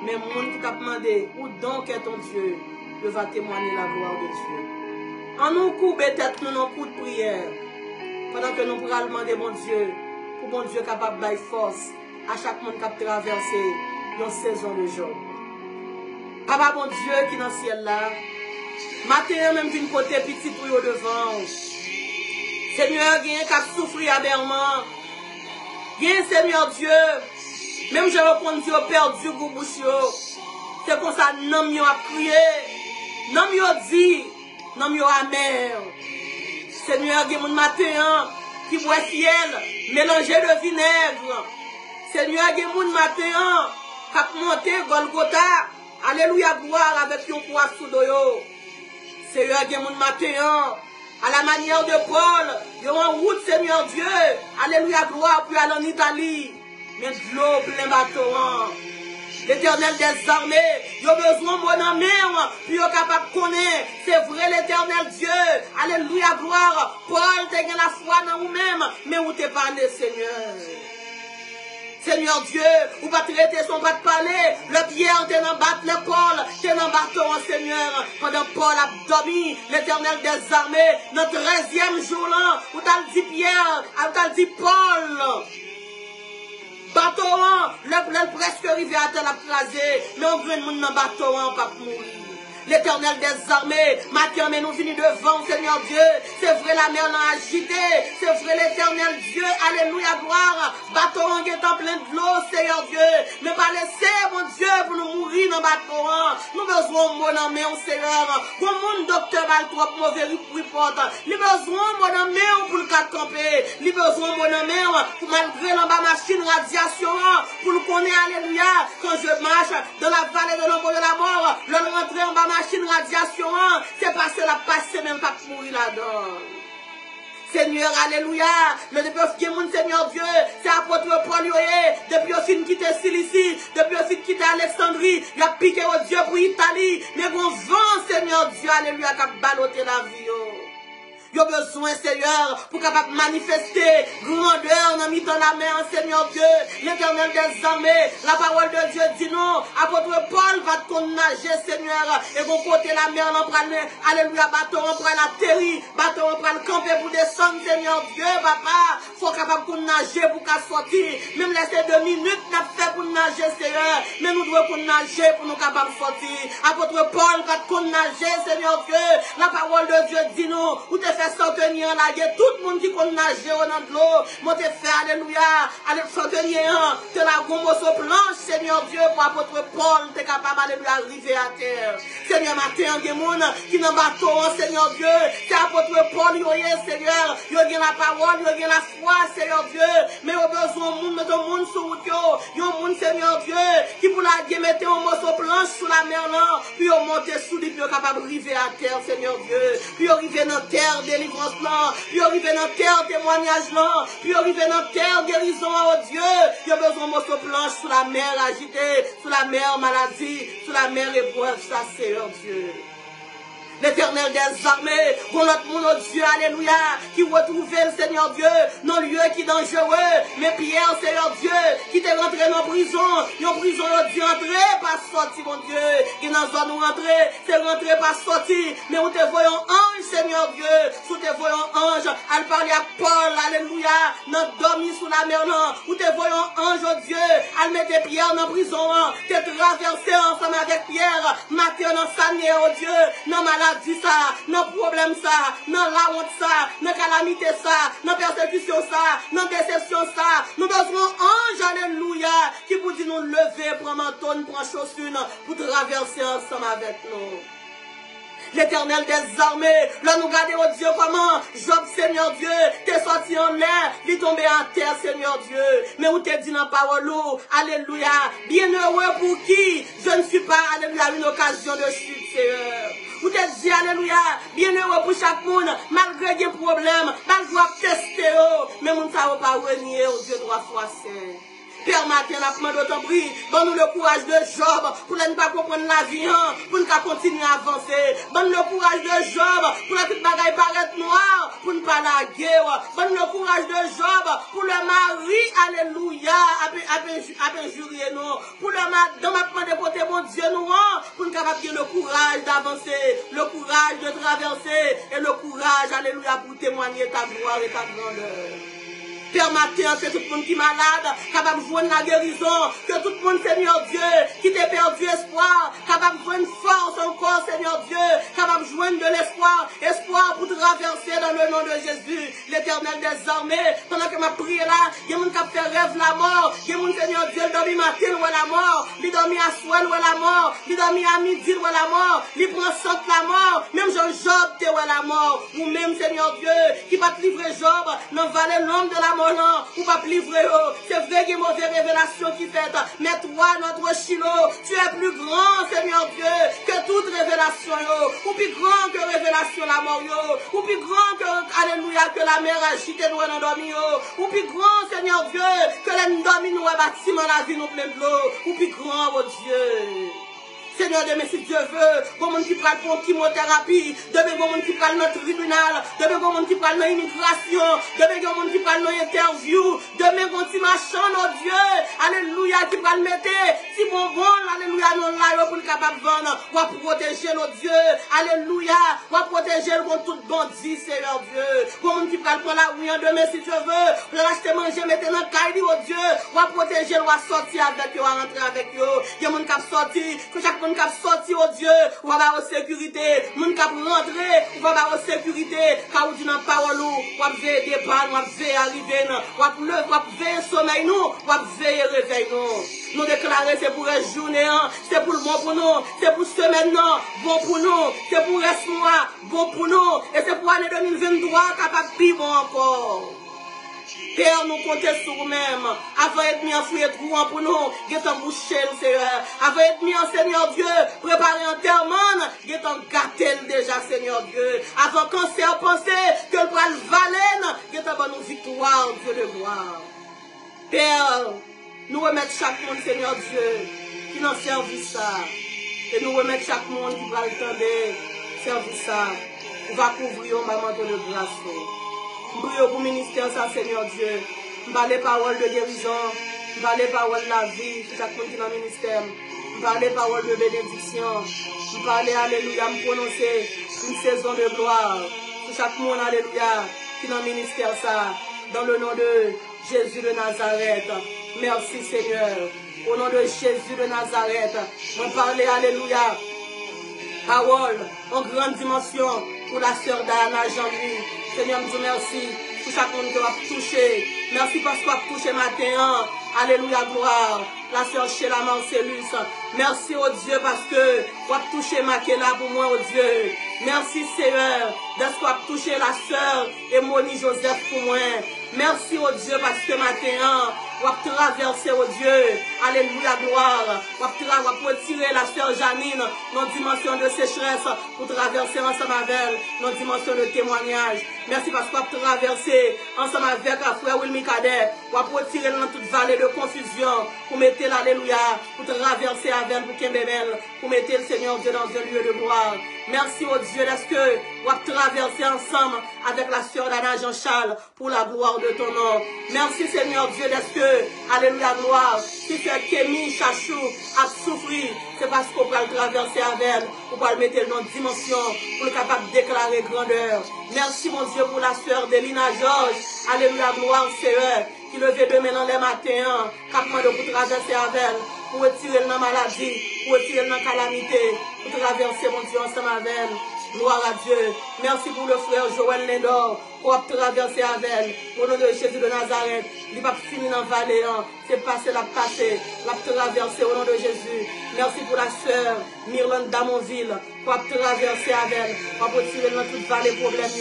mais le monde qui t'a demandé où donc est ton Dieu, il va témoigner la gloire de Dieu. En nous couper tête, nous en coup de prière, pendant que nous pourrons demander mon Dieu, pour mon Dieu capable de force à chaque monde qui a traversé une saison de Job. Papa, mon Dieu qui est dans le ciel là, matin même d'une côté petit pour eux devant. Seigneur, il y a un qui a souffert aberrement. Il y a un Seigneur Dieu. Même je reprends Dieu perdu pour bouche. C'est pour ça que non a crié. Non a dit. Non a amer. Seigneur, il y a un matin qui voit ciel mélangé de vinaigre. Seigneur, il y a un matin qui a monté Golgotha. Alléluia, gloire avec un poids sous doyo. Seigneur, il y a un matin à la manière de Paul, il y a en route, Seigneur Dieu. Alléluia, gloire, puis aller en Italie. Mais de l'eau plein bateau. L'Éternel des armées, il y a besoin de mon amour, puis il est capable de connaître. C'est vrai, l'Éternel Dieu. Alléluia, gloire. Paul, tu as la foi dans vous-même, mais où t'es parlé, Seigneur. Seigneur Dieu, ou pas traiter son pas de parler, le Pierre t'es dans battre l'épaule, t'es dans bateau, Seigneur. Pendant Paul a dormi, l'Éternel des armées, notre 13e jour là, où t'as dit Pierre, où t'as dit Paul. Bateau, le presque arrivé à terre crasé, mais on veut nous dans bateau, pas mourir. L'Éternel des armées, matin, mais nous venons devant, Seigneur Dieu. C'est vrai, la mer l'a agité. C'est vrai, l'Éternel Dieu. Alléluia, gloire. Bateau en étant plein de l'eau, Seigneur Dieu. Mais pas laisser, mon Dieu, pour nous mourir dans le bateau. Nous besoin de mon ami, Seigneur. Comme mon docteur va trop mauvais report. Nous besoin de mon ami pour le cas camper. Nous besoin de mon ami pour malgré la machine radiation. Pour le connaître, alléluia. Quand je marche dans la vallée de l'ombre de la mort, le rentrer en bas machine radiation, c'est parce que la passe même pas pour mourir là-dedans. Seigneur, alléluia, le depuis que Seigneur Dieu, c'est apôtre Paul, depuis au fin quitté Cilicie, depuis au fin quitté Alexandrie, il a piqué au Dieu pour Italie, mais bon vent, Seigneur Dieu, alléluia, qui a ballotté la vie. Yo besoin, Seigneur, pour capable manifester grandeur dans mi-temps la mer, Seigneur Dieu, l'Éternel des armées. La parole de Dieu dit non. Apôtre Paul va te nager, Seigneur, et vous côté la mer, on prend alléluia, bateau, on prend la terre, bateau, on prend le camper pour descendre, Seigneur Dieu, papa. Faut capable pour nager, pour qu'à sortir. Même laisser 2 minutes, n'a fait pour nager, Seigneur. Mais nous devons pour nager, pour nous capables de sortir. Apôtre Paul va te nager, Seigneur Dieu. La parole de Dieu dit non. Ou te fait sortir en la guerre. Tout le monde qui peut nager dans de l'eau. Moi te fait, alléluia, allez sortir te la gomme sur planche, Seigneur Dieu, pour apôtre Paul, t'es capable, alléluia, arriver à terre. Seigneur, matin, il y a des gens qui n'ont pas bateau, Seigneur Dieu. C'est apôtre Paul, il y a, Seigneur. Il y a la parole, il y a la foi, Seigneur Dieu. Mais il y a besoin de monde, mettre un monde sur route. Il y a un monde, Seigneur Dieu, qui pour la guerre, mettre un morceau planche sur la mer, là. Puis il monter sous lui, puis il est capable d'arriver à terre, Seigneur Dieu. Puis il arrive dans terre, délivrance, là. Puis il arrive dans terre, témoignage, là. Puis il arrive dans terre, guérison, oh Dieu. Il y a besoin de morceau planche sur la mer agitée, sur la mer maladie, sur la mer épreuve, ça, Seigneur Dieu. L'Éternel des armées, pour notre monde, oh Dieu, alléluia, qui retrouvait le Seigneur Dieu, dans le lieu qui est dangereux, mais Pierre, Seigneur Dieu, qui t'est rentré dans la prison, en prison, oh Dieu, entré, pas sorti, mon Dieu, qui dans la zone où rentrer, c'est rentré, pas sorti, mais où te voyons ange, Seigneur Dieu, sous te voyons ange, elle parlait à Paul, alléluia, notre dormi sous la mer, là, où te voyons ange, oh Dieu, elle mettait Pierre dans la prison, t'es traversé ensemble avec Pierre, matin dans sa nière, oh Dieu, dans maladie, dit ça, non problème ça, non la honte ça, non calamité ça, non persécution ça, non déception ça. Nous besoin ange, alléluia, qui vous dit nous lever, prendre manteau, prendre chaussure, pour traverser ensemble avec nous. L'Éternel des armées, là nous regardons, oh Dieu, comment Job, Seigneur Dieu, t'es sorti en l'air, il est tombé en terre, Seigneur Dieu. Mais où t'es dit dans la parole, alléluia, bienheureux pour qui je ne suis pas, alléluia, une occasion de chute, Seigneur. Vous t'es dit, alléluia, bienheureux pour chaque monde, malgré des problèmes, malgré tester, mais mon ça va pas renier, oh Dieu, 3 fois saint. Père matin, la demande d'autant prix, donne-nous le courage de Job, pour ne pas comprendre la vie, pour ne pas continuer à avancer. Donne le courage de Job, pour que toute bagaille paraître noire, pour ne pas la guerre. Donne le courage de Job, pour le mari, alléluia, à injurier nous. Pour le mari, dans ma demande de côté, mon Dieu, nous, pour nous capable le courage d'avancer, le courage de traverser, et le courage, alléluia, pour témoigner ta gloire et ta grandeur. Père matin, que tout le monde qui est malade, capable de jouer la guérison, que tout le monde, Seigneur Dieu, qui t'a perdu espoir, capable de jouer une force encore, Seigneur Dieu, capable de jouer de l'espoir, espoir pour traverser dans le nom de Jésus, l'Éternel des armées. Pendant que ma prière là, il y a des gens qui fait rêve la mort, il y a des gens, Seigneur Dieu, il dormi matin ou la mort, il dormi à soir ou la mort, il dormi à midi ou la mort, il prend sang la mort, même Jean-Job t'es ou la mort, ou même, Seigneur Dieu, qui va te livrer Job dans la vallée longue de la mort. Ou pas livrer, c'est vrai qu'il y a une mauvaise révélation qui fait, mais toi, notre Chilo, tu es plus grand, Seigneur Dieu, que toute révélation, ou plus grand que révélation la mort, ou plus grand que, alléluia, que la mer agitée nous en dormi, ou plus grand, Seigneur Dieu, que l'endormi nous a bâtiment la vie nous plein de l'eau, ou plus grand, oh Dieu. Seigneur Dieu, mais si Dieu veut, bon monde qui prend pour chimiothérapie, demain bon monde qui prend notre tribunal, demain bon monde qui prend notre immigration, demain bon monde qui prend notre interview, demain bon petit machin, notre Dieu, alléluia, qui prend le mettre, si bon bon, alléluia, non là, pour le capable de vendre, ou à protéger notre Dieu, alléluia, ou à protéger le contre tout bandit, Seigneur Dieu, bon monde qui prend la oui, demain si Dieu veut, pour l'acheter manger, mettre dans le cahier, oh Dieu, ou à protéger, ou à sortir avec eux, à rentrer avec eux, il y a des gens qui sorti, que chaque monde qui a sorti, oh Dieu, ou va avoir sécurité, moun qui a rentré, ou va avoir sécurité, car vous dites dans la parole, ou va veiller des balles, ou va veiller arriver, ou va veiller sommeil nous, ou va veiller réveil nous. Nous déclarer c'est pour la journée, c'est pour le bon pour nous, c'est pour semaine, bon pour nous, c'est pour reste mois, bon pour nous, et c'est pour l'année 2023, capable de vivre encore. Père, nous comptons sur nous-mêmes. Avant d'être mis en fruit et trou pour nous, guettons boucher le Seigneur. Avant d'être mis en Seigneur Dieu, préparer un terme, guettons gâter déjà, Seigneur Dieu. Avant qu'on s'est pensé que le bras le valène, guettons bonne victoire, Dieu de gloire. Père, nous remettons chaque monde, Seigneur Dieu, qui n'en servi ça. Et nous remettons chaque monde qui va le tendre, servi ça. On va couvrir un manteau de grâce. On prie pour le ministère, ça, Seigneur Dieu. On parle les paroles de guérison. On parle les paroles de la vie. Pour chaque monde qui est dans le ministère. On parle les paroles de bénédiction. On parle, alléluia, me prononcer une saison de gloire. Pour chaque monde, alléluia, qui est dans le ministère, ça. Dans le nom de Jésus de Nazareth. Merci, Seigneur. Au nom de Jésus de Nazareth. On parle, alléluia, parole en grande dimension pour la sœur Diana Jean-Louis. Seigneur, nous merci pour chaque monde qui va toucher. Merci parce qu'on va toucher matin. Alléluia, gloire. La sœur Sheila Marcellus. Merci au Dieu parce que on va toucher Makela pour moi, au Dieu. Merci Seigneur d'être qu'on va toucher la sœur Emoni Joseph pour moi. Merci au Dieu parce que matin, on va traverser au Dieu. Alléluia, gloire. On va retirer la sœur Janine dans une dimension de sécheresse pour traverser ensemble avec elle dans une dimension de témoignage. Merci parce qu'on va traverser ensemble avec la frère Wilmy Cadet. On va retirer dans toute vallée de confusion pour mettre l'alléluia, pour traverser avec elle, pour Kembebel, pour mettre le Seigneur Dieu dans un lieu de gloire. Merci au Dieu d'est-ce que on va traverser ensemble avec la sœur d'Anna Jean-Charles pour la gloire de ton nom. Merci Seigneur Dieu d'est-ce que, alléluia, gloire, si c'est Kémy Chachou a souffert, c'est parce qu'on peut le traverser avec elle, pour pouvoir le mettre dans une dimension, pour le capable de déclarer grandeur. Merci mon Dieu pour la sœur d'Elina Georges, alléluia, gloire, Seigneur, qui levait demain dans les matins, capable de traverser avec elle, pour retirer dans la maladie, pour retirer dans la calamité, pour traverser mon Dieu ensemble avec elle. Gloire à Dieu. Merci pour le frère Joël Lendor pour traverser avec elle. Au nom de Jésus de Nazareth, il n'est pas fini dans la vallée. C'est passé, la traverser au nom de Jésus. Merci pour la sœur Myrlande Damonville pour traverser avec elle. Pour retirer dans toute vallée problème.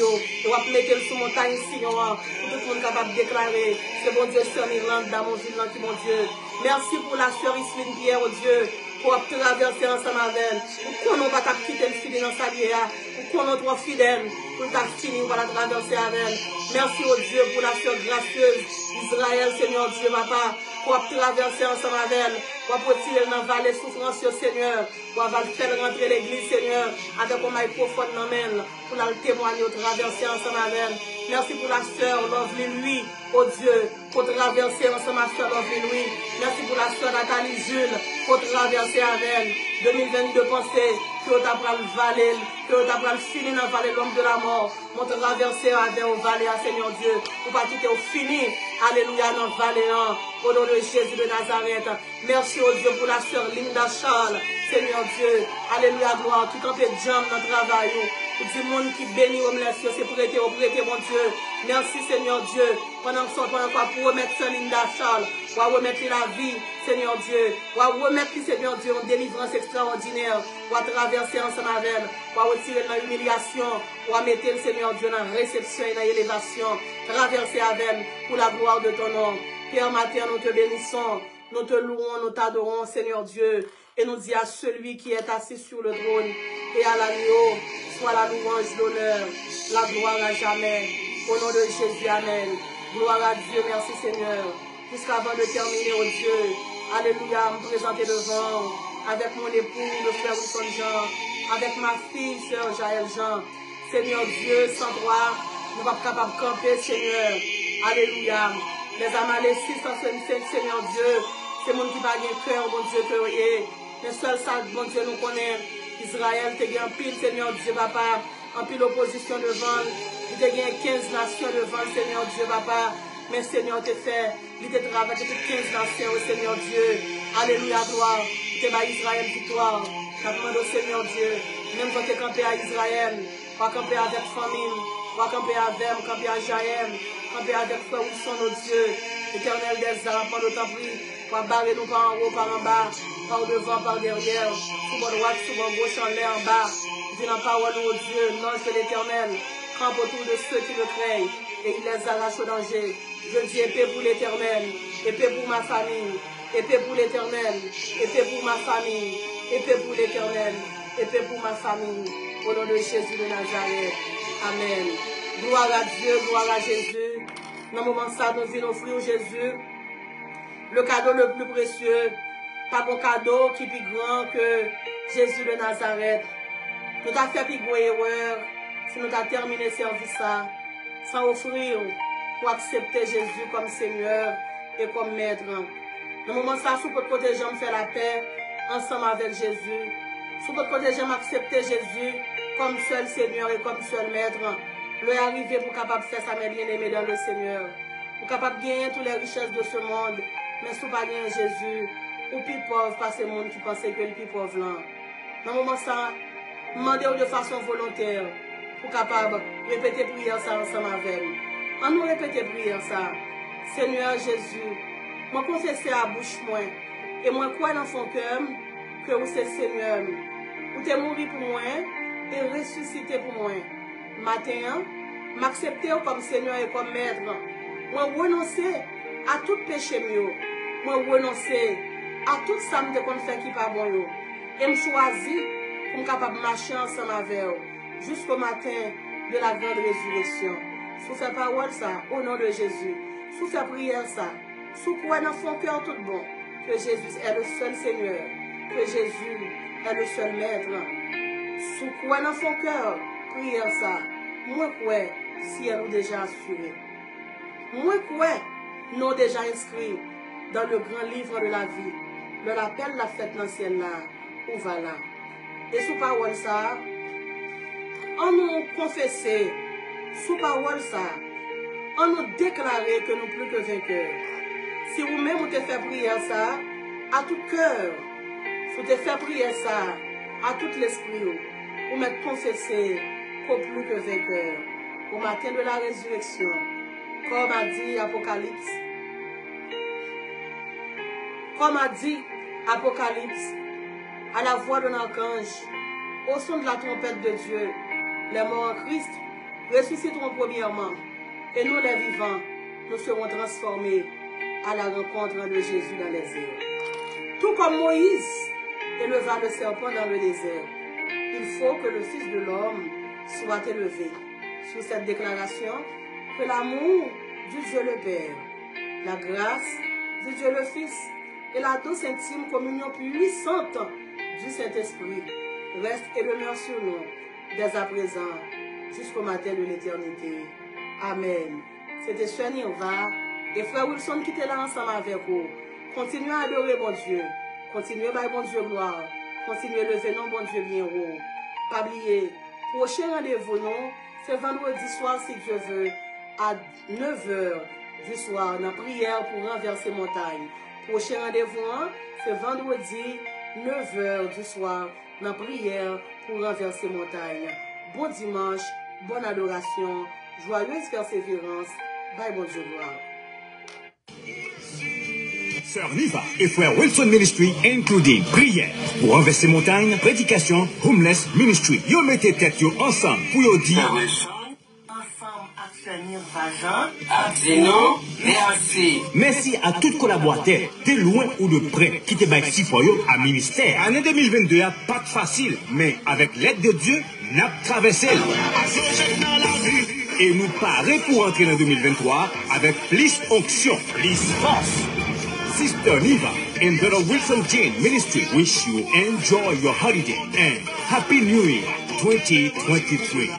Pour mettre sur montagne ici. Pour tout le monde capable de déclarer. C'est bon Dieu, sœur Myrlande Damonville, qui mon Dieu. Merci pour la sœur Isline Pierre, oh Dieu. Pour traverser ensemble avec elle. Pour qu'on ne va pas quitter le fil dans sa vie. Pour qu'on ne soit fidèle. Pour ta fini, pour la traverser avec elle. Merci au Dieu pour la sœur gracieuse Israël, Seigneur Dieu, papa. Pour traverser ensemble avec elle. Pour tirer dans la vallée souffrance, Seigneur. Pour faire rentrer l'église, Seigneur. Avec un maille profonde dans elle. Pour la témoigner, traverser ensemble avec elle. Merci pour la sœur Lovely Louis, oh Dieu, pour traverser ensemble avec la sœur Lovely Louis. Merci pour la sœur Nathalie Jules, pour traverser avec elle. 2022 pensée, que tu as pris le vallée, que tu as pris le fini dans le vallée de l'homme de la mort. Pour traverser avec au vallée, Seigneur Dieu, pour pas quitter au fini. Alléluia, dans le vallée, au nom de Jésus de Nazareth. Merci au Dieu pour la sœur Linda Charles, Seigneur Dieu. Alléluia, gloire, qui campait jambes dans le travail. Du monde qui bénit au blessure, c'est prêté, mon Dieu. Merci Seigneur Dieu. Pendant que son temps, pour remettre Sœur Linda Charles, pour remettre la vie, Seigneur Dieu. Pour remettre, Seigneur Dieu, en délivrance extraordinaire. Pour traverser ensemble avec elle. Pour retirer dans l'humiliation. Pour mettre le Seigneur Dieu dans la réception et dans l'élévation. Traverser avec elle pour la gloire de ton nom. Père matin, nous te bénissons. Nous te louons, nous t'adorons, Seigneur Dieu. Et nous disons à celui qui est assis sur le trône et à l'agneau, soit la louange, l'honneur, la gloire à jamais. Au nom de Jésus, amen. Gloire à Dieu, merci Seigneur. Jusqu'avant de terminer, oh Dieu, alléluia, me présenter devant, avec mon époux, le frère Wilson Jean, avec ma fille, sœur Jaël Jean. Seigneur Dieu, sans toi, nous ne sommes pas capables de camper, Seigneur. Alléluia. Les Amalécites, Seigneur Dieu, c'est mon qui va bien cœur, mon Dieu, que oui. Mais seul ça, mon Dieu, nous connaît. Israël, tu as un pile, Seigneur Dieu, papa, en pile opposition devant. Il y a 15 nations devant, Seigneur Dieu, papa. Mais Seigneur, tu fait, il te travaille toutes 15 nations, Seigneur Dieu. Alléluia, gloire. Tu es Israël, victoire. Je demande au Seigneur Dieu, même quand tu es campé à Israël, pas camper avec famille, pas camper avec, camper à Jaël, camper avec frère Wilson, notre Dieu. Éternel des armes, pendant le temps pris, pour barrer nous par en haut, par en bas, par devant, par derrière, sous mon droite, sous mon gauche, en l'air, en bas. Dis la parole, ô Dieu, l'ange de l'éternel, campe autour de ceux qui le craignent, et il les arrache au danger. Je dis épée pour l'éternel, épée pour ma famille, épée pour l'éternel, épée pour ma famille, épée pour l'éternel, épée pour ma famille, au nom de Jésus de Nazareth. Amen. Gloire à Dieu, gloire à Jésus. Dans le moment ça, nous venons offrir Jésus le cadeau le plus précieux, pas bon cadeau qui est plus grand que Jésus de Nazareth. Tout à fait plus grande erreur, si nous avons terminé le service sans offrir pour accepter Jésus comme Seigneur et comme Maître. Dans le moment ça, sous votre côté, j'aime faire la paix ensemble avec Jésus. Sous votre côté, j'aime accepter Jésus comme seul Seigneur et comme seul Maître. Le arriver pour capable faire ça, mes bien-aimés dans le Seigneur. Pour capable gagner toutes les richesses de ce monde, mais si vous pas gagner Jésus, ou plus pauvre, pas ce monde qui pensait que le plus pauvre là. Dans le moment ça, demandez de façon volontaire pour capable répéter prière ça ensemble avec nous. En nous répéter prière ça. Seigneur Jésus, moi confesse à bouche moi et moi crois dans son cœur que vous c'est Seigneur. Vous t'es mort pour moi et ressuscité pour moi. Matin, m'accepter comme Seigneur et comme Maître. Moi renoncer à tout péché mieux. Moi renoncer à tout ça qu'on fait qui pas bon. Et me choisir pour capable marcher ensemble avec vous jusqu'au matin de la grande résurrection. Sous cette parole ça, au nom de Jésus. Sous cette prière ça, sous quoi dans son cœur tout bon, que Jésus est le seul Seigneur, que Jésus est le seul Maître. Sous quoi dans son cœur, prière ça, moi quoi, si elle est déjà assurée. Moi quoi, nous déjà inscrits dans le grand livre de la vie, de l'appel la fête dans le ciel là, où va là. Et sous parole ça, on nous confesser, sous parole ça, on nous déclarer que nous plus que vainqueurs. Si vous-même vous te fait prier ça, à tout cœur, si vous te fait prier ça, à tout l'esprit, vous m'êtes confessé qu'au plus que vainqueur, au matin de la résurrection, comme a dit Apocalypse. Comme a dit Apocalypse, à la voix d'un archange, au son de la trompette de Dieu, les morts en Christ ressusciteront premièrement, et nous les vivants, nous serons transformés à la rencontre de Jésus dans les airs. Tout comme Moïse éleva le serpent dans le désert, il faut que le Fils de l'homme soit élevé. Sur cette déclaration, que l'amour du Dieu le Père, la grâce du Dieu le Fils et la douce intime communion puissante du Saint-Esprit reste et demeure sur nous dès à présent jusqu'au matin de l'éternité. Amen. C'était Sœur Nirva et Frère Wilson qui était là ensemble avec vous. Continuez à adorer bon Dieu. Continuez à bon Dieu gloire. Continuez à lever non bon Dieu bien haut. Pas oublier, prochain rendez-vous, non, c'est vendredi soir si Dieu veut, à 9h du soir, dans la prière pour renverser montagne. Prochain rendez-vous, c'est vendredi 9h du soir, dans la prière pour renverser montagne. Bon dimanche, bonne adoration, joyeuse persévérance. Bye, bon Dieu gloire. Sœur Niva et Frère Wilson Ministry, including prière pour renverser montagne, prédication, homeless ministry. Yo mettez tête yo ensemble pour yo dire. Merci. Merci à tous collaborateurs, de loin ou de près, qui te baillent si pour yo à ministère. Année 2022 a pas facile, mais avec l'aide de Dieu, n'a traversé. Et nous parons pour entrer en 2023 avec plus onction, plus force. Sister Niva and Brother Wilson Jane Ministry wish you enjoy your holiday and Happy New Year 2023.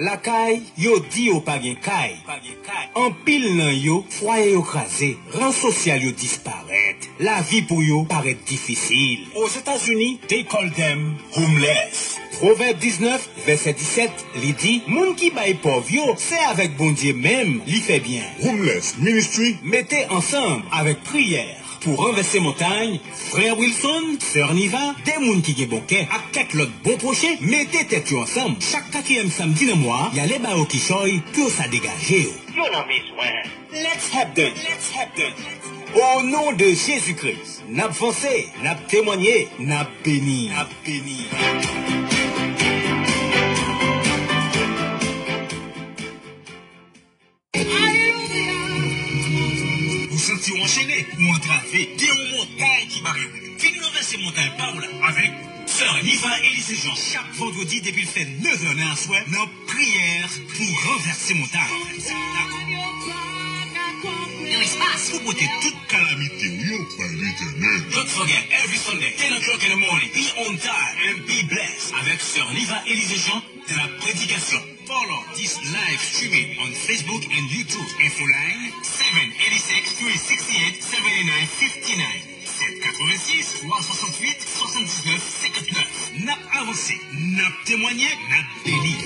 La caille, yo di yo pa gen caille. En pile nan yo, foyer yo krasé, rang social yo disparaît. La vie pour yo paraît difficile. Aux États-Unis, they call them homeless. Proverbe 19, verset 17, li dit, moun ki bay pauvre yo, c'est avec bon Dieu même, li fait bien. Homeless Ministry. Mettez ensemble avec prière. Pour renverser montagne, frère Wilson, sœur Niva, des moun qui gen bon cœur, ak quelques l'autre bon projet, mettez tête yo ensemble. Chaque 4e samedi de mois, y a les ba yo qui choy, que ça dégage yo. Yo nan besoin. Let's have them. Au nom de Jésus-Christ, n'a foncé, n'a témoigné, n'a béni. Vous sentez enchaîné ou entravé, des montagnes qui barrent. Fini renverser montagne par là avec Sœur Niva Élysée Jean chaque vendredi depuis le fait 9h dans la soirée, nos prières pour renverser montagne. Pour porter toute calamité, Par l'Éternel. don't forget, every Sunday, 10 o'clock in the morning, be on time and be blessed avec Sœur Niva Élysée Jean de la prédication. Follow this live streaming on Facebook and YouTube. Info line 786 368 7959. 786 368 79 59. N'a avancé, n'a témoigné, n'a béni.